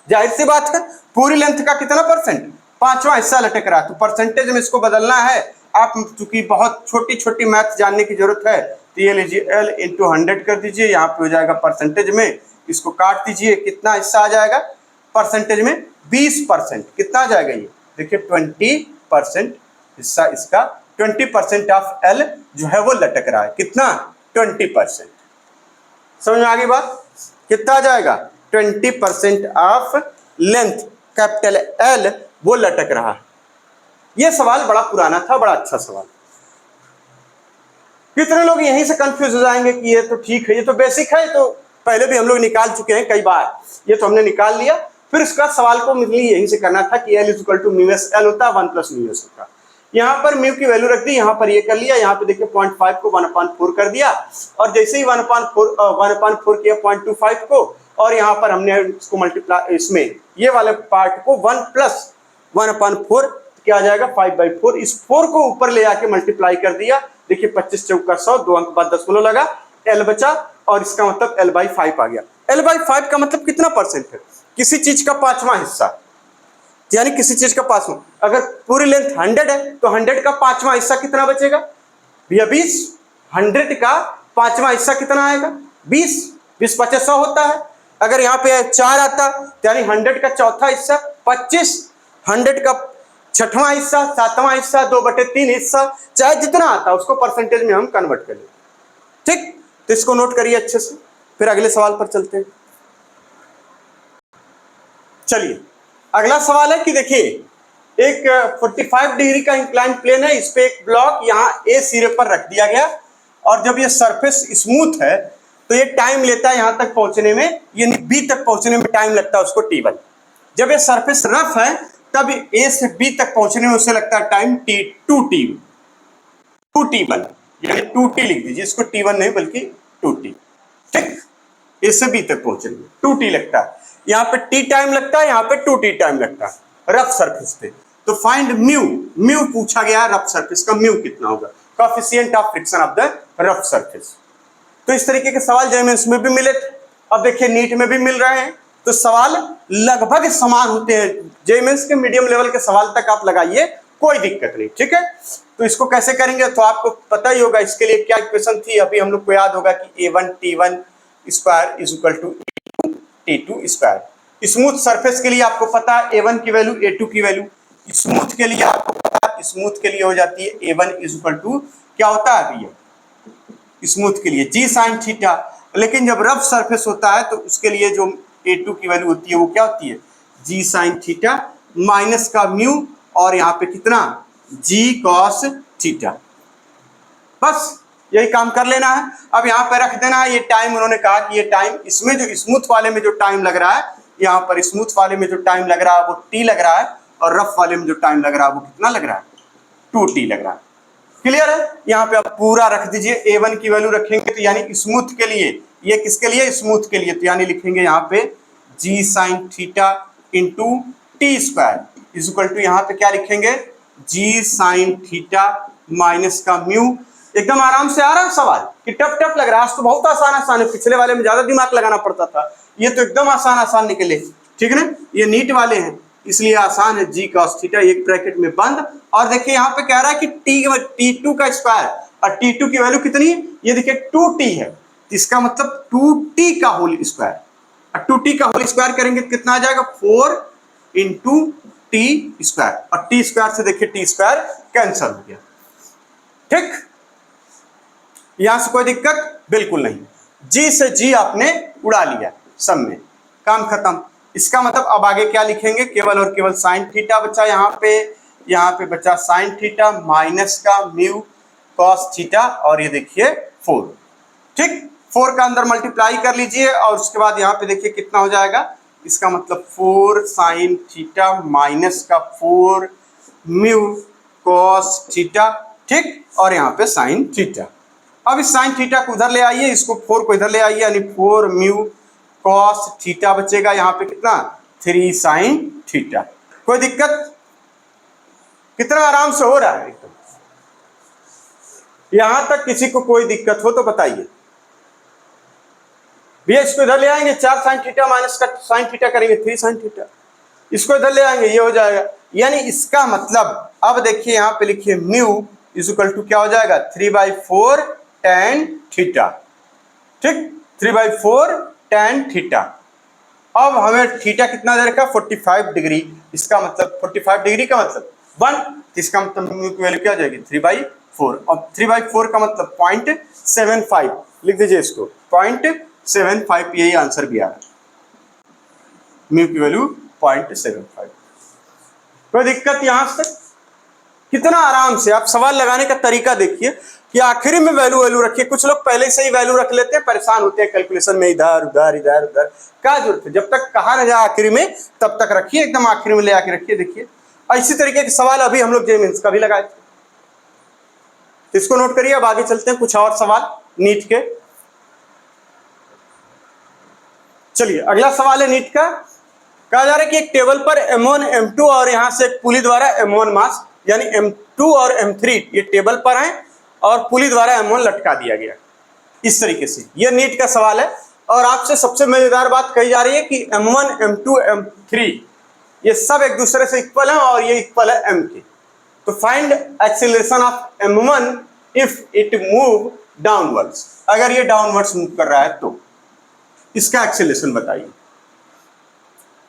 जाहिर सी बात है, पूरी लेंथ का कितना परसेंट, 5वां हिस्सा लटक रहा है, तो परसेंटेज में इसको बदलना है। आप चूंकि बहुत छोटी छोटी मैथ जानने की जरूरत है तो ये लीजिए L इंटू 100 कर दीजिए, यहाँ पे हो जाएगा परसेंटेज में, इसको काट दीजिए, कितना हिस्सा आ जाएगा परसेंटेज में 20%, कितना आ जाएगा ये देखिए 20% हिस्सा इसका, 20% ऑफ L जो है वो लटक रहा है, कितना 20%, समझ में आ गई बात, कितना आ जाएगा 20% ऑफ लेंथ कैपिटल L वो लटक रहा है। ये सवाल बड़ा पुराना था, बड़ा अच्छा सवाल। कितने लोग यहीं से कंफ्यूज हो जाएंगे कि ये तो ठीक है, ये तो बेसिक है, तो पहले भी हम लोग निकाल चुके हैं कई बार, ये तो हमने निकाल लिया। फिर इसका सवाल को मिली यहीं से करना था कि L is equal to mu S L होता है 1 प्लस म्यू एस होता है। यहाँ पर म्यू की वैल्यू रख दी, यहाँ पर ये कर लिया, यहाँ पे देखिए 0.5 को 1/4 कर दिया, और जैसे ही 1/4 किया 0.25 को, और यहाँ पर हमने इसको मल्टीप्लाई, इसमें ये वाले पार्ट को 1 प्लस 1/4 क्या आ जाएगा 5/4, इस 4 को ऊपर ले आके मल्टीप्लाई कर दिया, देखिए 25 चौका 100, 2 अंक बाद 10 लगा, L बचा, और इसका मतलब L/5 आ गया। L/5 का मतलब कितना परसेंट है, किसी चीज का 5वां हिस्सा, यानी किसी चीज का 5वां, अगर पूरी लेंथ 100 है तो 100 का 5वां हिस्सा कितना बचेगा भैया 20, 100 का 5वां हिस्सा कितना आएगा 20, 20 25 100 होता है। अगर यहाँ पे 4 आता तो यानी 100 का चौथा हिस्सा 25, 100 का 6वां हिस्सा, 7वां हिस्सा, 2/3 हिस्सा, चाहे जितना आता है उसको परसेंटेज में हम कन्वर्ट कर लेते, ठीक। तो इसको नोट करिए अच्छे से, फिर अगले सवाल पर चलते हैं। चलिए अगला सवाल है कि देखिए एक 45 डिग्री का इंक्लाइन प्लेन है, इस पे एक ब्लॉक यहाँ ए सिरे पर रख दिया गया, और जब ये सरफेस स्मूथ है तो ये टाइम लेता है यहाँ तक पहुंचने में, यानी बी तक पहुंचने में टाइम लगता है उसको T1। जब ये सरफेस रफ है तब ए से बी तक पहुंचने में उसे लगता है टाइम 2T1, यानी 2T लिख दीजिए, इसको T1 नहीं बल्कि 2T, ठीक। ए से बी तक पहुंचने में 2T लगता है, यहाँ पे T टाइम लगता है, यहाँ पे 2T टाइम लगता है रफ सरफेस पे। तो फाइंड म्यू पूछा गया है, रफ सरफेस का म्यू कितना होगा, coefficient of friction of the rough surface. तो इस तरीके के सवाल जेईई में भी मिले थे, अब देखिए नीट में भी मिल रहे हैं, तो सवाल लगभग समान होते हैं, जेईई के मीडियम लेवल के सवाल तक आप लगाइए, कोई दिक्कत नहीं, ठीक है। तो इसको कैसे करेंगे तो आपको पता ही होगा, इसके लिए क्या इक्वेशन थी, अभी हम लोग को याद होगा कि A1T1 square is equal to A2 square. Smooth surface के लिए आपको पता है A1 की वैल्यू A2 की वैल्यू, स्मूथ के लिए आपको पता है, स्मूथ के लिए हो जाती है A1 इज इक्वल टू क्या होता है अभी स्मूथ के लिए जी साइन थीटा। लेकिन जब रफ सरफेस होता है तो उसके लिए जो A2 की वैल्यू होती है वो क्या होती है, जी साइन थीटा माइनस का म्यू और यहाँ पे कितना जी कॉस थीटा। बस यही काम कर लेना है। अब यहाँ पे रख देना है ये टाइम, उन्होंने कहा कि ये टाइम इसमें जो स्मूथ वाले में जो टाइम लग रहा है, यहाँ पर स्मूथ वाले में जो टाइम लग रहा है वो t लग रहा है, और रफ वाले में जो टाइम लग रहा है वो कितना लग रहा है, 2t लग रहा है। क्लियर है? यहाँ पे आप पूरा रख दीजिए। A1 की वैल्यू रखेंगे तो यानी स्मूथ के लिए, ये किसके लिए, स्मूथ के लिए, तो यानी लिखेंगे यहाँ पे g sine theta into t square is equal to, यहाँ पे क्या लिखेंगे, जी साइन थीटा माइनस का म्यू। एकदम आराम से आ रहा है सवाल कि टफ टफ लग रहा है? आज तो बहुत आसान आसान है, पिछले वाले में ज्यादा दिमाग लगाना पड़ता था, ये तो एकदम आसान आसान निकले। ठीक है ना, ये नीट वाले हैं इसलिए आसान है। जी कॉस थीटा एक ब्रैकेट में बंद, और देखिए यहाँ पे कह रहा है कि T2 का स्क्वायर, और T2 की वैल्यू कितनी है, ये देखिए 2T है, तो इसका मतलब 2T का होल स्क्वायर, और 2T का होल स्क्वायर करेंगे तो कितना आ जाएगा, 4 इंटू टी स्क्वायर, और टी स्क्वायर से देखिए टी स्क्वायर कैंसिल हो गया। ठीक, यहां से कोई दिक्कत बिल्कुल नहीं, जी से जी आपने उड़ा लिया, सब में काम खत्म। इसका मतलब अब आगे क्या लिखेंगे, केवल और केवल साइन थीटा बचा यहाँ पे बचा साइन थीटा माइनस का म्यू कॉस थीटा, और ये देखिए 4। ठीक, 4 का अंदर मल्टीप्लाई कर लीजिए, और उसके बाद यहाँ पे देखिए कितना हो जाएगा, इसका मतलब 4 साइन थीटा माइनस का 4 म्यू कॉस थीटा। ठीक, और यहाँ पे साइन थीटा। अब इस साइन थीटा को उधर ले आइए, इसको 4 को इधर ले आइए, यानी 4 म्यू कॉस थीटा बचेगा, यहाँ पे कितना 3 साइन थीटा। कोई दिक्कत? कितना आराम से हो रहा है एकदम। यहां तक किसी को कोई दिक्कत हो तो बताइए भैया। इसको इधर ले आएंगे, 4 साइन थीटा माइनस का साइन थीटा करेंगे 3 साइन थीटा, इसको इधर ले आएंगे, ये हो जाएगा। यानी इसका मतलब अब देखिए यहाँ पे लिखिए म्यू इज इक्वल टू क्या हो जाएगा, 3/4 tan थीटा। ठीक, 3/4 tan थीटा। अब हमें थीटा कितना दे रखा, 45 डिग्री, इसका मतलब 45 डिग्री का मतलब 1, इसका मतलब म्यू की वैल्यू क्या हो जाएगी, 3/4। और 3/4 का मतलब 0.75 लिख दीजिए इसको, 0.75, यही आंसर भी आ रहा है, म्यू की वैल्यू 0.75। कोई दिक्कत यहां से? कितना आराम से आप सवाल लगाने का तरीका देखिए कि आखिरी में वैल्यू रखिए। कुछ लोग पहले से ही वैल्यू रख लेते हैं, परेशान होते हैं कैलकुलेशन में, इधर उधर इधर उधर, क्या जरूरत है, जब तक कहा ना जाए आखिरी में तब तक रखिए, एकदम आखिरी में ले आके रखिए। देखिए इसी तरीके के सवाल अभी हम लोग जेमेंस का भी लगाए थे, इसको नोट करिए। अब आगे चलते हैं कुछ और सवाल नीट के। चलिए अगला सवाल है नीट का। कहा जा रहा है कि एक टेबल पर M1 M2 और यहां से एक पुली द्वारा M1 मास यानी M2 और M3 ये टेबल पर हैं, और पुली द्वारा M1 लटका दिया गया इस तरीके से। ये नीट का सवाल है, और आपसे सबसे मजेदार बात कही जा रही है कि M1 M2 M3 ये सब एक दूसरे से इक्वल है, और ये इक्वल है M के। तो find acceleration of M1 if it move downwards, अगर ये डाउनवर्ड्स मूव कर रहा है तो इसका एक्सीलरेशन बताइए।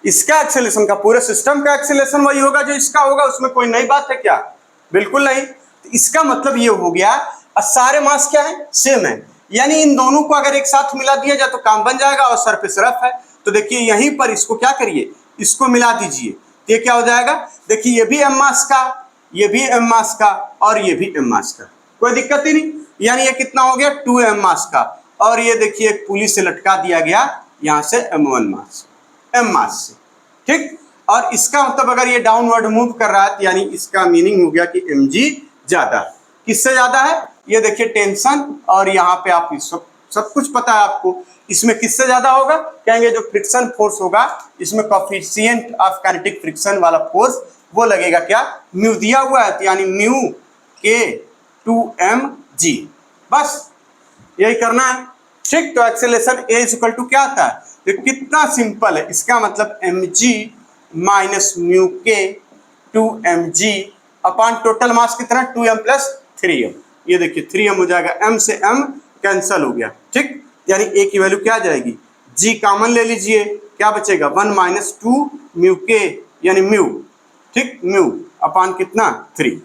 इसका एक्सेलेरेशन का, पूरे सिस्टम का एक्सेलेरेशन वही होगा जो इसका होगा, उसमें कोई नई बात है क्या, बिल्कुल नहीं। तो इसका मतलब ये हो गया, सारे मास क्या है, सेम है, यानी इन दोनों को अगर एक साथ मिला दिया जाए तो काम बन जाएगा, और सरफेस रफ है तो देखिए यहीं पर इसको क्या करिए, इसको मिला दीजिए, तो ये क्या हो जाएगा, देखिए ये भी m मास का, ये भी m मास का, और ये भी m मास का, कोई दिक्कत ही नहीं। यानी ये कितना हो गया, 2m मास का, और ये देखिए एक पुली से लटका दिया गया यहां से m1 मास, m मास से। ठीक, और इसका मतलब अगर ये डाउनवर्ड मूव कर रहा है तो यानी इसका मीनिंग हो गया कि mg ज्यादा, किससे ज्यादा है, ये देखिए टेंशन, और यहाँ पे आप सब कुछ पता है आपको, इसमें किससे ज्यादा होगा, कहेंगे जो फ्रिक्शन फोर्स होगा इसमें कोफिशिएंट ऑफ काइनेटिक फ्रिक्शन वाला फोर्स वो लगेगा, क्या म्यू दिया हुआ है, तो यानी म्यू के 2mg, बस यही करना है। ठीक, तो एक्सेलरेशन a इक्वल टू क्या आता है, तो कितना सिंपल है, इसका मतलब mg माइनस म्यू के 2mg अपॉन टोटल मास कितना, 2m प्लस 3m, ये देखिए 3m हो जाएगा, m से m कैंसल हो गया। ठीक, यानी a की वैल्यू क्या आ जाएगी, g कॉमन ले लीजिए, क्या बचेगा 1 माइनस 2 म्यू के यानी म्यू, ठीक, म्यू अपॉन कितना 3,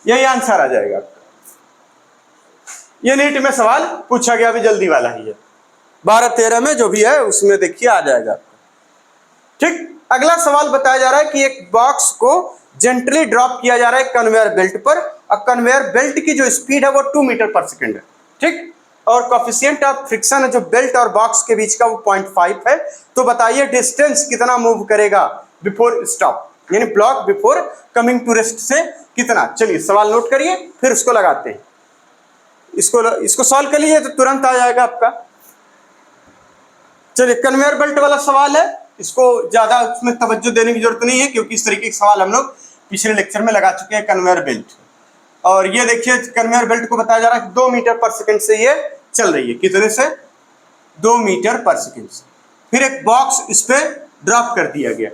यही आंसर आ जाएगा। ये नीट में सवाल पूछा गया, अभी जल्दी वाला ही है, 12-13 में जो भी है उसमें देखिए आ जाएगा। ठीक, अगला सवाल बताया जा रहा है कि एक बॉक्स को जेंटली ड्रॉप किया जा रहा है कन्वेयर बेल्ट पर, और कन्वेयर बेल्ट की जो स्पीड है वो 2 मीटर पर सेकेंड है। ठीक, और कोफिशिएंट ऑफ फ्रिक्शन है जो बेल्ट और बॉक्स के बीच का वो 0.5 है। तो बताइए डिस्टेंस कितना मूव करेगा बिफोर स्टॉप, यानी block before coming to rest से कितना। चलिए सवाल नोट करिए, फिर उसको लगाते हैं। इसको सॉल्व कर लीजिए तो तुरंत आ जाएगा आपका। चलिए कन्वेयर बेल्ट वाला सवाल है, इसको ज्यादा उसमें तवज्जो देने की जरूरत नहीं है, क्योंकि इस तरीके के सवाल हम लोग पिछले लेक्चर में लगा चुके हैं कन्वेयर बेल्ट। और ये देखिए कन्वेयर बेल्ट को बताया जा रहा है 2 मीटर पर सेकंड से ये चल रही है, कितने से, 2 मीटर पर सेकंड से। फिर एक बॉक्स इस पे ड्रॉप कर दिया गया।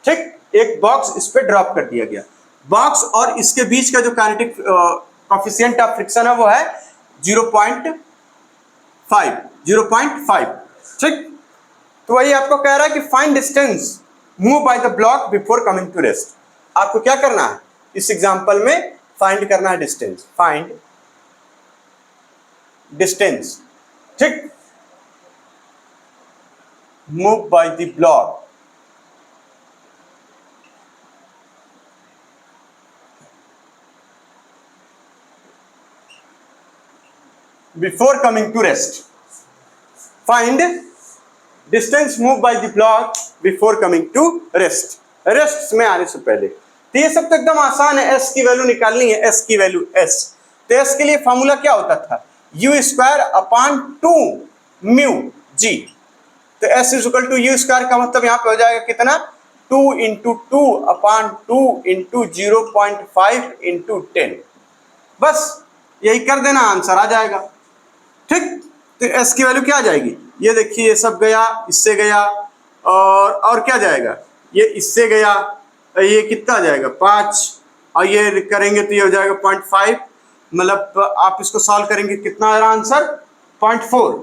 ठीक, एक बॉक्स इस पे ड्रॉप कर दिया गया। बॉक्स और इसके बीच का जो काइनेटिक कोफिशिएंट ऑफ फ्रिक्शन है वो है 0.5। ठीक, तो वही आपको कह रहा है कि find distance move by the block before coming to rest. आपको क्या करना है इस एग्जांपल में, फाइंड करना है डिस्टेंस, फाइंड डिस्टेंस। ठीक, move by the block before coming to rest. Find distance move by the block before coming to rest, rest में आने से पहले। तो ये सब तो एकदम आसान है, एस की वैल्यू निकालनी है, एस की वैल्यू एस। तो एस के लिए फॉर्मूला क्या होता था, u²/2 म्यू जी। तो S equal to U square का मतलब यहाँ पे हो जाएगा कितना, 2 × 2/2 × 0.5 × 10। बस यही कर देना, आंसर आ जाएगा। ठीक, तो एस की वैल्यू क्या आ जाएगी, ये देखिए ये सब गया, इससे गया, और क्या जाएगा, ये इससे गया, ये कितना आ जाएगा 5, और ये करेंगे तो ये हो जाएगा 0.5, मतलब आप इसको सॉल्व करेंगे कितना आ रहा आंसर, 0.4।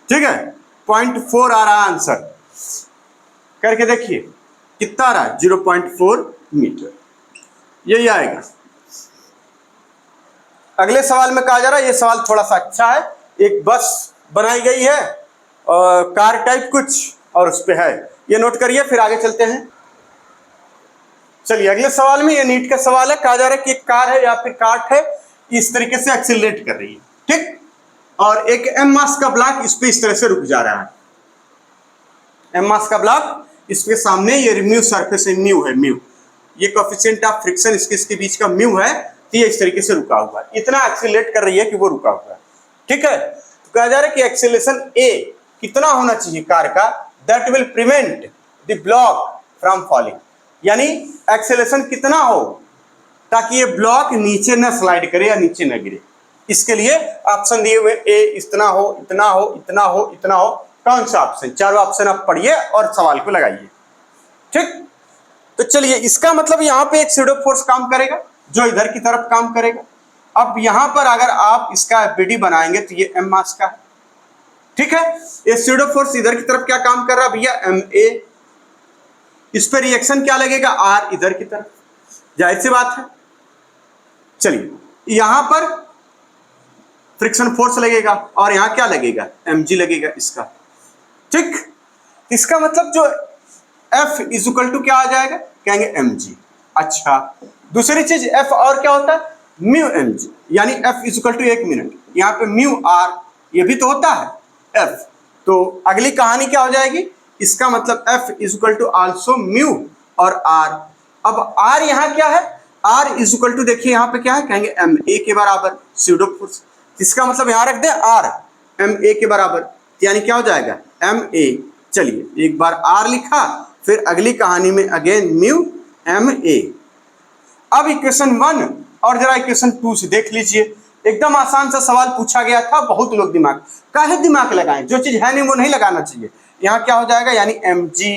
ठीक है, 0.4 आ रहा आंसर, करके देखिए कितना आ रहा है, 0.4 मीटर, यही आएगा। अगले सवाल में कहा जा रहा है, ये सवाल थोड़ा सा अच्छा है, एक बस बनाई गई है कार टाइप कुछ, और उस पे है, ये नोट करिए, फिर आगे चलते हैं। चलिए अगले सवाल में, ये नीट का सवाल है, कहा जा रहा है कि एक कार है या फिर कार्ट है, इस तरीके से एक्सीलरेट कर रही है। ठीक, और एक एम मास का ब्लॉक इस पे इस तरह से रुक जा रहा है, एम मास का ब्लॉक इसके सामने, ये म्यू सरफेस है, म्यू है, म्यू ये कोफिशिएंट ऑफ फ्रिक्शन इसके बीच का म्यू है, तो ये इस तरीके से रुका हुआ है, इतना एक्सीलरेट कर रही है कि वो रुका हुआ है। ठीक है, तो कहा जा रहा है कि एक्सीलरेशन ए कितना होना चाहिए कार का, that will prevent the block from falling, यानी एक्सीलरेशन कितना हो ताकि ये ब्लॉक नीचे न स्लाइड करे या नीचे न गिरे। इसके लिए ऑप्शन दिए हुए, ए इतना हो, इतना हो, इतना हो, इतना हो, कौन सा ऑप्शन, चारों ऑप्शन आप पढ़िए और सवाल को लगाइए। ठीक, तो चलिए इसका मतलब यहाँ पे एक स्यूडो फोर्स काम करेगा जो इधर की तरफ काम करेगा। अब यहां पर अगर आप इसका बीडी बनाएंगे तो ये एम मास का है। ठीक है, ये स्यूडो फोर्स इधर की तरफ क्या काम कर रहा है भैया, एम ए, इस पर रिएक्शन क्या लगेगा, आर इधर की तरफ, जाहिर सी बात है। चलिए यहां पर फ्रिक्शन फोर्स लगेगा और यहां क्या लगेगा, एम जी लगेगा इसका। ठीक, इसका मतलब जो F इक्वल टू क्या आ जाएगा, कहेंगे एम जी। अच्छा, दूसरी चीज F और क्या होता है, म्यू एम जी, यानी F इक्वल टू 1 मिनट, यहाँ पे म्यू आर ये भी तो होता है F। तो अगली कहानी क्या हो जाएगी, इसका मतलब F equal to also mu और R। अब R यहाँ क्या है, R इक्वल टू देखिए यहाँ पे क्या है, कहेंगे एम ए के बराबर स्यूडो फोर्स, इसका मतलब यहाँ रख दे R एम ए के बराबर, यानी क्या हो जाएगा एम ए। चलिए एक बार R लिखा, फिर अगली कहानी में अगेन म्यू एम ए। अब इक्वेशन 1 और जरा इक्वेशन 2 से देख लीजिए, एकदम आसान सा सवाल पूछा गया था, बहुत लोग काहे दिमाग लगाएं, जो चीज है नहीं वो नहीं लगाना चाहिए। यहाँ क्या हो जाएगा, यानी एम जी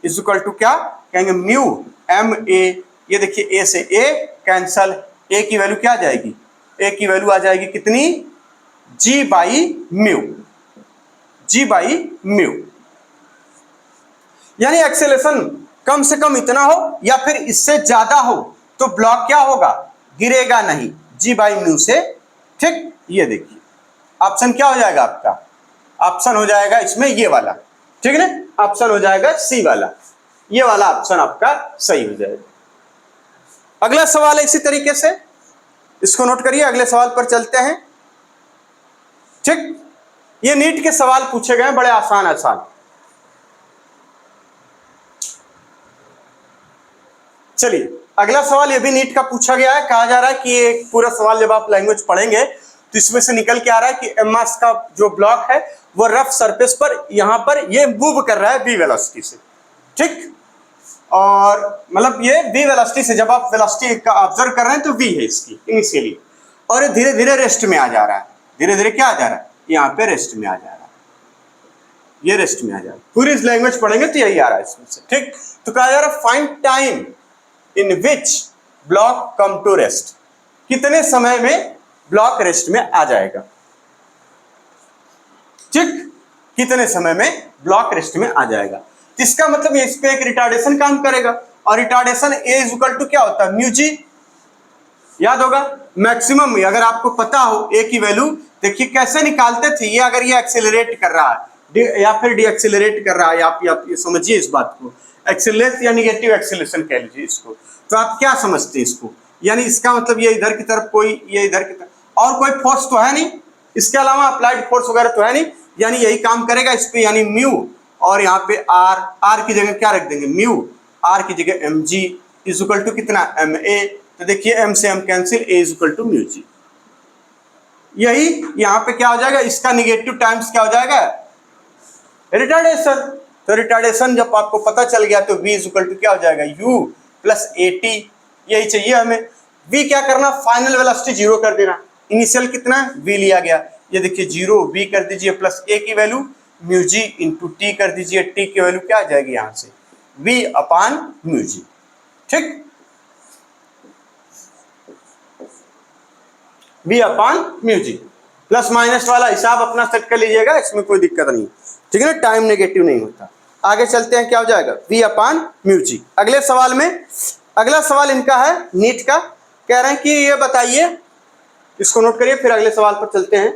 इक्वल टू क्या, कहेंगे म्यू एम ए। ये देखिए ए से ए कैंसल, ए की वैल्यू क्या आ जाएगी, ए की वैल्यू आ जाएगी कितनी, g by mu, g by mu. यानी एक्सेलेरेशन कम से कम इतना हो या फिर इससे ज्यादा हो तो ब्लॉक क्या होगा, गिरेगा नहीं, जी बाई म्यू से ठीक, ये देखिए ऑप्शन क्या हो जाएगा आपका, ऑप्शन हो जाएगा इसमें ये वाला, ठीक है ना, ऑप्शन हो जाएगा सी वाला, ये वाला ऑप्शन आपका सही हो जाएगा। अगला सवाल है इसी तरीके से, इसको नोट करिए, अगले सवाल पर चलते हैं। ठीक, ये नीट के सवाल पूछे गए बड़े आसान आसान। चलिए अगला सवाल ये भी नीट का पूछा गया है, कहा जा रहा है कि ये पूरा सवाल जब आप लैंग्वेज पढ़ेंगे तो इसमें से निकल के आ रहा है कि एम मास का जो ब्लॉक है वो रफ सरफेस पर यहां पर ये मूव कर रहा है v वेलोसिटी से। ठीक, और मतलब ये v वेलोसिटी से, जब आप वेलोसिटी का ऑब्जर्व कर रहे हैं तो v है इसकी इनिशियली, और ये धीरे धीरे रेस्ट में आ जा रहा है, धीरे धीरे क्या आ जा रहा है, यहाँ पे रेस्ट में आ जा रहा है, ये रेस्ट में आ जा रहा है। पूरी लैंग्वेज पढ़ेंगे तो यही आ रहा है इसमें से। ठीक, तो कहा जा रहा है find time in which block come to rest, कितने समय में ब्लॉक रेस्ट में आ जाएगा। ठीक, कितने समय में ब्लॉक रेस्ट में आ जाएगा, इसका मतलब इस पे एक रिटार्डेशन काम करेगा, और retardation A is equal to क्या होता है, म्यू जी, याद होगा मैक्सिमम। अगर आपको पता हो ए की वैल्यू, देखिए कैसे निकालते थे, ये अगर ये एक्सेलरेट कर रहा है या फिर डी एक्सेलरेट कर रहा है, आप ये समझिए इस बात को, एक्सेलरेट या निगेटिव एक्सेलरेशन कह लीजिए इसको, तो आप क्या समझते हैं इसको, यानी इसका मतलब ये इधर की तरफ कोई, ये इधर की तरफ, और कोई फोर्स तो है नहीं, इसके अलावा अप्लाइड फोर्स वगैरह तो है नहीं, यानी यही काम करेगा इस पे, यानी म्यू, और यहाँ पे आर, आर की जगह क्या रख देंगे म्यू, आर की जगह m g is equal to कितना एम ए, तो देखिए एम से m cancel, a is equal to mu g. यही यहाँ पे क्या हो जाएगा, इसका निगेटिव टाइम्स क्या हो जाएगा, रिटार्डेशन। तो रिटार्डेशन जब आपको पता चल गया तो v इज इक्वल टू क्या हो जाएगा, u प्लस ए टी, यही चाहिए हमें। v क्या करना, फाइनल वेलोसिटी जीरो कर देना, इनिशियल कितना v लिया गया, ये देखिए जीरो, v कर दीजिए प्लस a की value mu G into T कर दीजिए, t की वैल्यू क्या आ जाएगी यहां से v अपान म्यू जी। ठीक, v अपान म्यू जी, प्लस माइनस वाला हिसाब अपना सेट कर लीजिएगा, इसमें कोई दिक्कत नहीं, ठीक है ना, टाइम नेगेटिव नहीं होता। आगे चलते हैं, क्या हो जाएगा v अपान म्यू जी। अगले सवाल में, अगला सवाल इनका है नीट का, कह रहे हैं कि ये बताइए, इसको नोट करिए फिर अगले सवाल पर चलते हैं।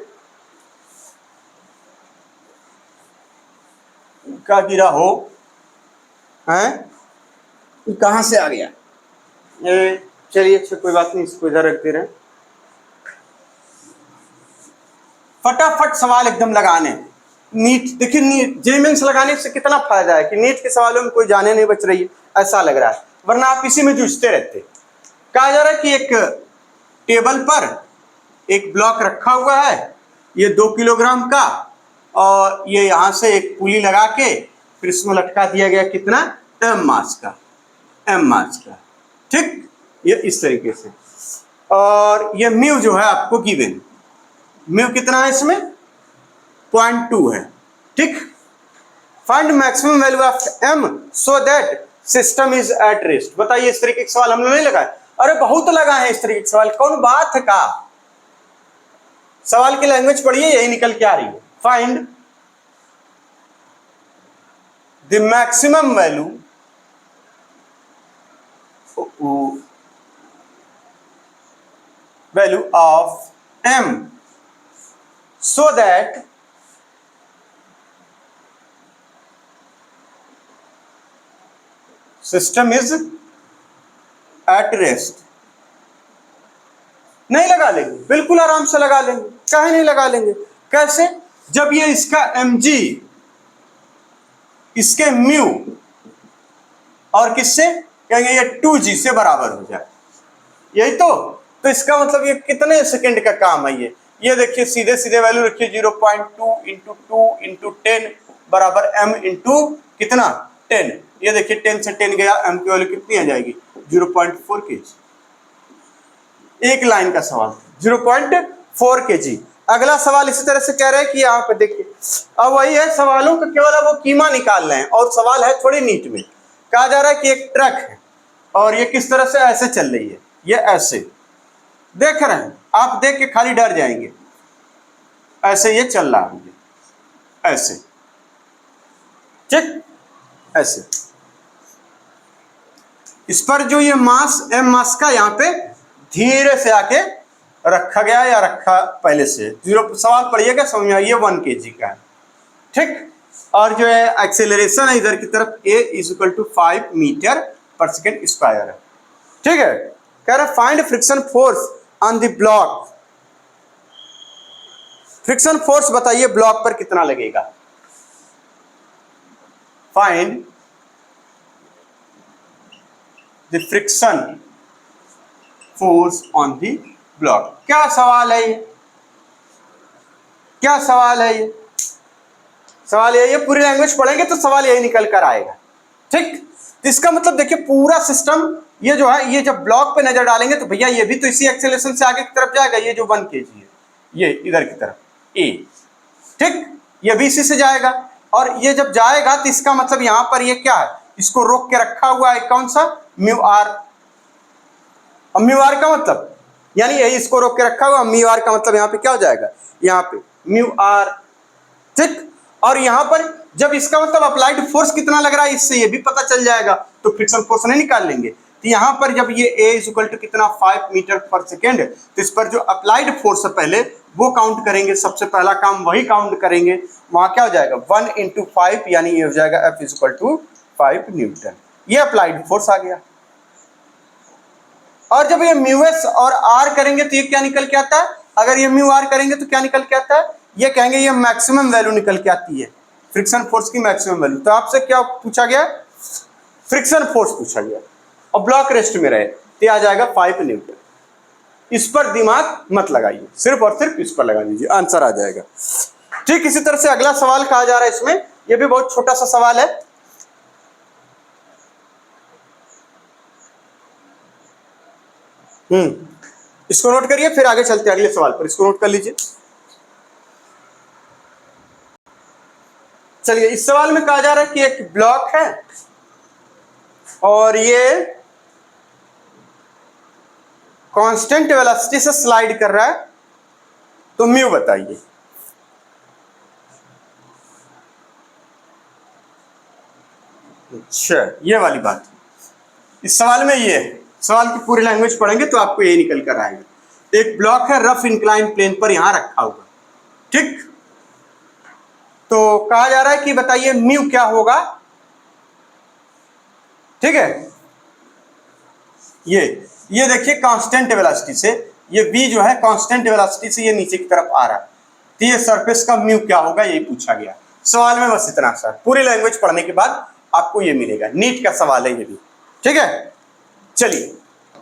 क्या गिरा हो हैं, कहां से आ गया, चलिए अच्छा कोई बात नहीं, इसको इधर रख दे रहे हैं। फटाफट सवाल एकदम लगाने, नीट देखिए, नीट जे मेंस लगाने से कितना फायदा है कि नीट के सवालों में कोई जाने नहीं बच रही है, ऐसा लग रहा है, वरना आप इसी में जूझते रहते। कहा जा रहा है कि एक टेबल पर एक ब्लॉक रखा हुआ है, ये 2 किलोग्राम का, और ये यहां से एक पुली लगा के फिर इसमें लटका दिया गया कितना, एम मास का, एम मास का। ठीक, ये इस तरीके से, और ये म्यू जो है आपको गिवन, म्यू कितना है इसमें 0.2 है। ठीक, find maximum value of m so that system is at rest. बताइए इस तरीके के सवाल हमने नहीं लगाए, अरे बहुत लगा है इस तरीके के सवाल, कौन बात का सवाल की लैंग्वेज पढ़िए, यही निकल के आ रही है। Find the maximum value of m so that system is at rest। नहीं लगा लेंगे, बिल्कुल आराम से लगा लेंगे, काहे नहीं लगा लेंगे, कैसे, जब ये इसका mg इसके म्यू और किससे कहेंगे ये 2g से बराबर हो जाए, यही तो इसका मतलब ये कितने सेकंड का काम है, ये देखिए सीधे सीधे वैल्यू रखिए 0.2 इंटू 2 इंटू 10 बराबर m इंटू कितना 10, ये देखिए 10 से 10 गया, m की वैल्यू कितनी आ जाएगी 0.4 kg। एक लाइन का सवाल 0.4 kg। अगला सवाल इसी तरह से कह रहे हैं कि यहाँ पे देखिए, अब वही है, सवालों का केवल अब वो कीमा निकाल रहे हैं, और सवाल है थोड़ी नीट में। कहा जा रहा है कि एक ट्रक है और ये किस तरह से ऐसे चल रही है, ये ऐसे देख रहे हैं आप, देख के खाली डर जाएंगे, ऐसे ये चल रहा है ऐसे, ठीक ऐसे। इस पर जो ये मास एम मास का यहाँ पे धीरे से आके रखा गया या रखा पहले से, 0 सवाल पढ़िएगा समझ में आइए 1 kg का है, ठीक। और जो है एक्सेलरेशन है इधर की तरफ a = 5 मीटर पर सेकेंड स्क्वायर है, ठीक है। कह रहा find friction force on the block, friction force बताइए ब्लॉक पर कितना लगेगा। Find the friction force on the block. क्या सवाल है ये, क्या सवाल है ये, सवाल यही है। पूरी लैंग्वेज पढ़ेंगे तो सवाल यही निकल कर आएगा, ठीक। इसका मतलब देखिए पूरा सिस्टम ये जो है, ये जब ब्लॉक पे नजर डालेंगे तो भैया ये भी तो इसी एक्सेलरेशन से आगे की तरफ जाएगा। ये जो 1 kg है ये इधर की तरफ a, ठीक, ये भी इसी से जाएगा। और ये जब जाएगा तो इसका मतलब यहां पर ये क्या है, इसको रोक के रखा हुआ है कौन सा, म्यू आर। अब म्यू आर का मतलब यानी यही इसको रोक के रखा हुआ, म्यू आर का मतलब यहाँ पे क्या हो जाएगा, यहाँ पे म्यू आर, ठीक। और यहां पर जब इसका मतलब अप्लाइड फोर्स कितना लग रहा है इससे ये भी पता चल जाएगा, तो फ्रिक्शन फोर्स नहीं निकाल लेंगे। तो यहां पर जब ये a = कितना 5 मीटर पर सेकेंड, तो इस पर जो अप्लाइड फोर्स है पहले वो काउंट करेंगे, सबसे पहला काम वही काउंट करेंगे। वहां क्या हो जाएगा 1 × 5 यानी ये हो जाएगा F = 5 न्यूटन, ये अप्लाइड फोर्स आ गया। और जब ये म्यूएस और आर करेंगे तो ये क्या निकल के आता है, अगर ये म्यू आर करेंगे तो क्या निकल के आता है, ये कहेंगे ये मैक्सिमम वैल्यू निकल के आती है, फ्रिक्शन फोर्स की मैक्सिमम वैल्यू। तो आपसे क्या पूछा गया, फ्रिक्शन फोर्स पूछा गया और ब्लॉक रेस्ट में रहे तो आ जाएगा 5 न्यूटन। इस पर दिमाग मत लगाइए, सिर्फ और सिर्फ इस पर लगा दीजिए, आंसर आ जाएगा, ठीक। इसी तरह से अगला सवाल कहा जा रहा है इसमें, यह भी बहुत छोटा सा सवाल है। इसको नोट करिए फिर आगे चलते हैं अगले सवाल पर, इसको नोट कर लीजिए। चलिए इस सवाल में कहा जा रहा है कि एक ब्लॉक है और ये कांस्टेंट वेलोसिटी से स्लाइड कर रहा है, तो म्यू बताइए। अच्छा ये वाली बात, इस सवाल में ये है, सवाल की पूरी लैंग्वेज पढ़ेंगे तो आपको ये निकल कर आएगा। एक ब्लॉक है रफ इंक्लाइन प्लेन पर यहां रखा हुआ, ठीक। तो कहा जा रहा है कि बताइए म्यू क्या होगा, ठीक है। ये देखिए कांस्टेंट वेलोसिटी से ये v जो है कांस्टेंट वेलोसिटी से ये नीचे की तरफ आ रहा है, तो ये सरफेस का म्यू क्या होगा यही पूछा गया सवाल में। बस इतना सा, पूरी लैंग्वेज पढ़ने के बाद आपको ये मिलेगा, नीट का सवाल है ये भी, ठीक है। चलिए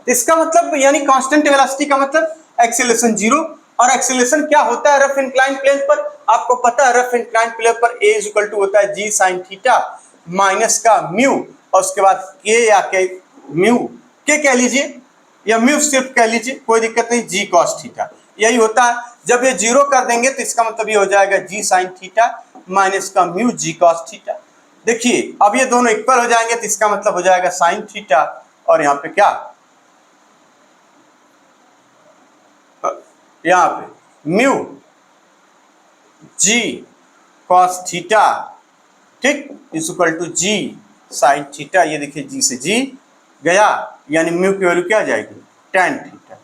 इसका मतलब यानी कांस्टेंट वेलोसिटी का मतलब एक्सेलरेशन 0, और एक्सेलरेशन क्या होता है रफ इंक्लाइन प्लेन पर, आपको पता है रफ इंक्लाइन प्लेन पर a = होता है g sin थीटा माइनस का म्यू, और उसके बाद k या k म्यू k कह लीजिए या म्यू सिर्फ कह लीजिए, कोई दिक्कत नहीं, g cos थीटा यही होता है। जब ये 0 कर देंगे तो इसका मतलब ये हो जाएगा g sin थीटा माइनस का म्यू g cos थीटा। देखिए अब ये दोनों इक्वल हो जाएंगे तो इसका मतलब हो जाएगा sin थीटा, और यहाँ पे क्या, यहाँ पे म्यू g cos थीटा, ठीक, = g sin थीटा। ये देखिए g से g गया, यानी म्यू की वैल्यू क्या आ जाएगी tan थीटा।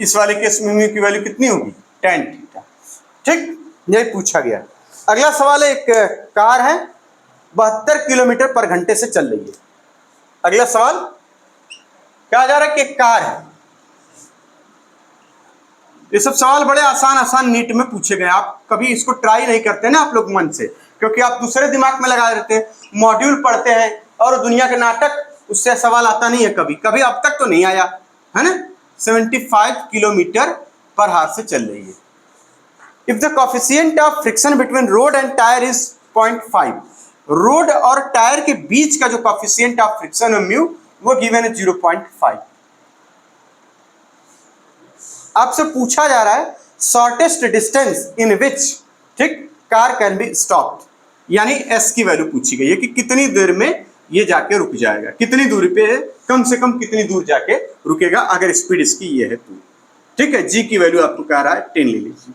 इस वाले केस में म्यू की वैल्यू कितनी होगी tan थीटा, ठीक, यही पूछा गया। अगला सवाल है, एक कार है 72 किलोमीटर पर घंटे से चल रही है। अगला सवाल कहा जा रहा है कि एक कार है, ये सब सवाल बड़े आसान आसान नीट में पूछे गए, आप कभी इसको ट्राई नहीं करते ना आप लोग मन से, क्योंकि आप दूसरे दिमाग में लगा देते हैं, मॉड्यूल पढ़ते हैं और दुनिया के नाटक, उससे सवाल आता नहीं है कभी कभी, अब तक तो नहीं आया है ना। 75 किलोमीटर पर हाथ से चल रही है। If the coefficient of friction between road and tyre is 0.5, road और टायर के बीच का जो कोफिशिएंट ऑफ फ्रिक्शन है म्यू वो गिवन है 0.5। आपसे पूछा जा रहा है शॉर्टेस्ट डिस्टेंस इन विच, ठीक, कार कैन बी स्टॉप्ड, यानी एस की वैल्यू पूछी गई है कि कितनी देर में ये जाके रुक जाएगा, कितनी दूरी पे है, कम से कम कितनी दूर जाके रुकेगा अगर स्पीड इसकी ये है तो, ठीक है। जी की वैल्यू आपको कह रहा है 10 ले लीजिए,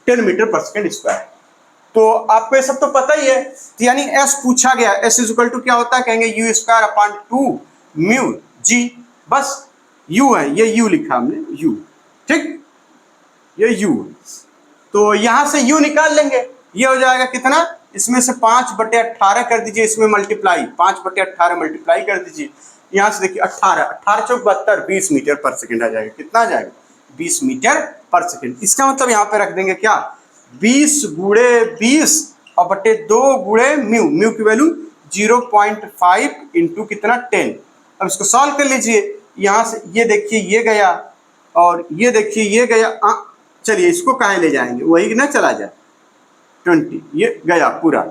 10 मीटर पर सेकेंड स्क्वायर। तो आपको ये सब तो पता ही है, तो यानी एस पूछा गया, एस = क्या होता है, कहेंगे u²/2 म्यू जी, बस u है, ये u लिखा हमने u, ठीक, ये u, तो यहां से u निकाल लेंगे, ये हो जाएगा कितना, इसमें से 5/18 कर दीजिए, इसमें मल्टीप्लाई 5/18 मल्टीप्लाई कर दीजिए, यहां से देखिए 18 18 चौक 72, 20 मीटर पर सेकंड आ जाएगा, कितना आ जाएगा 20 मीटर पर सेकंड। इसका मतलब यहाँ पे रख देंगे क्या, 20 गुणे 20 और बटे 2 गुणे म्यू, म्यू की वैल्यू 0.5 इंटू कितना 10। अब इसको सॉल्व कर लीजिए, यहाँ से ये देखिए ये गया और ये देखिए ये गया, चलिए इसको कहाँ ले जाएंगे, वही ना चला जाए 20, ये गया पूरा,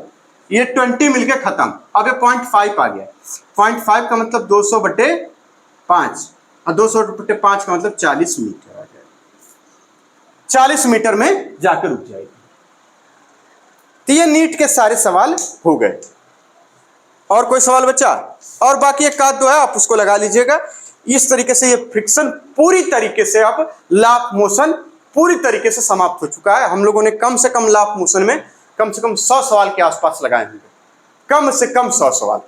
ये 20 मिलके खत्म। अब ये 0.5 आ गया, 0.5 का मतलब 200/5 और 200/5 का मतलब 40 मीटर आ जाएगा, 40 मीटर में जाकर रुक जाएगी। तो ये नीट के सारे सवाल हो गए। और कोई सवाल बचा? और बाकी एक आध दो है, आप उसको लगा लीजिएगा। इस तरीके से ये फ्रिक्शन पूरी तरीके से अब लाफ मोशन पूरी तरीके से समाप्त हो चुका है। हम लोगों ने कम से कम लाफ मोशन में कम से कम 100 सवाल के आसपास लगाए होंगे, कम से कम 100 सवाल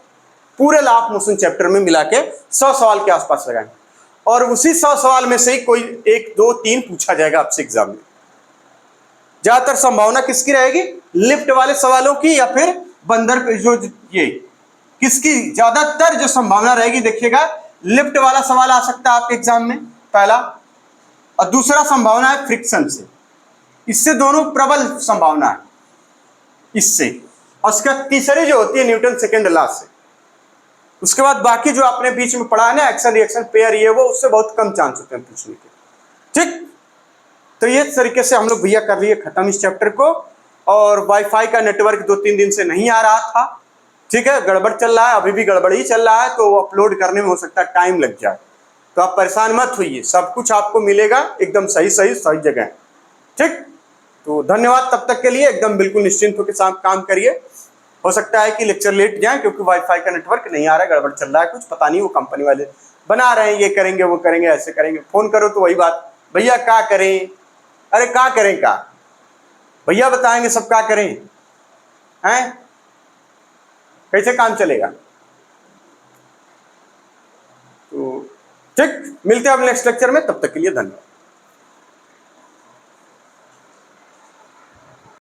पूरे लाफ मोशन चैप्टर में मिला के 100 सवाल के आसपास लगाए, और उसी 100 सवाल में से ही कोई 1 2 3 पूछा जाएगा आपसे एग्जाम में। ज्यादातर संभावना किसकी रहेगी, लिफ्ट वाले सवालों की या फिर बंदर पे जो ये किसकी ज्यादातर जो संभावना रहेगी, देखिएगा लिफ्ट वाला सवाल आ सकता है आपके एग्जाम में पहला, और दूसरा संभावना है फ्रिक्शन से, इससे दोनों प्रबल संभावना है इससे, और उसका तीसरी जो होती है न्यूटन सेकेंड लॉ से। उसके बाद बाकी जो आपने बीच में पढ़ा है ना, एक्शन रिएक्शन पेयर ये वो, उससे बहुत कम चांस होते हैं पूछने के। ठीक, तो ये तरीके से हम लोग भैया कर लिए खत्म इस चैप्टर को। और वाईफाई का नेटवर्क 2-3 दिन से नहीं आ रहा था, ठीक है, गड़बड़ चल रहा है, अभी भी गड़बड़ ही चल रहा है, तो अपलोड करने में हो सकता है टाइम लग जाए, तो आप परेशान मत होइए, सब कुछ आपको मिलेगा एकदम सही जगह। ठीक, तो धन्यवाद तब तक के लिए, एकदम बिल्कुल निश्चिंत होकर साथ काम करिए। हो सकता है कि लेक्चर लेट जाए क्योंकि वाईफाई का नेटवर्क नहीं आ रहा है, गड़बड़ चल रहा है, कुछ पता नहीं वो कंपनी वाले बना रहे हैं, ये करेंगे वो करेंगे ऐसे करेंगे, फोन करो तो वही बात, भैया क्या करें, अरे क्या करें, क्या भैया बताएंगे सब क्या करें, हैं कैसे काम चलेगा। तो ठीक, मिलते हैं अब नेक्स्ट लेक्चर में, तब तक के लिए धन्यवाद।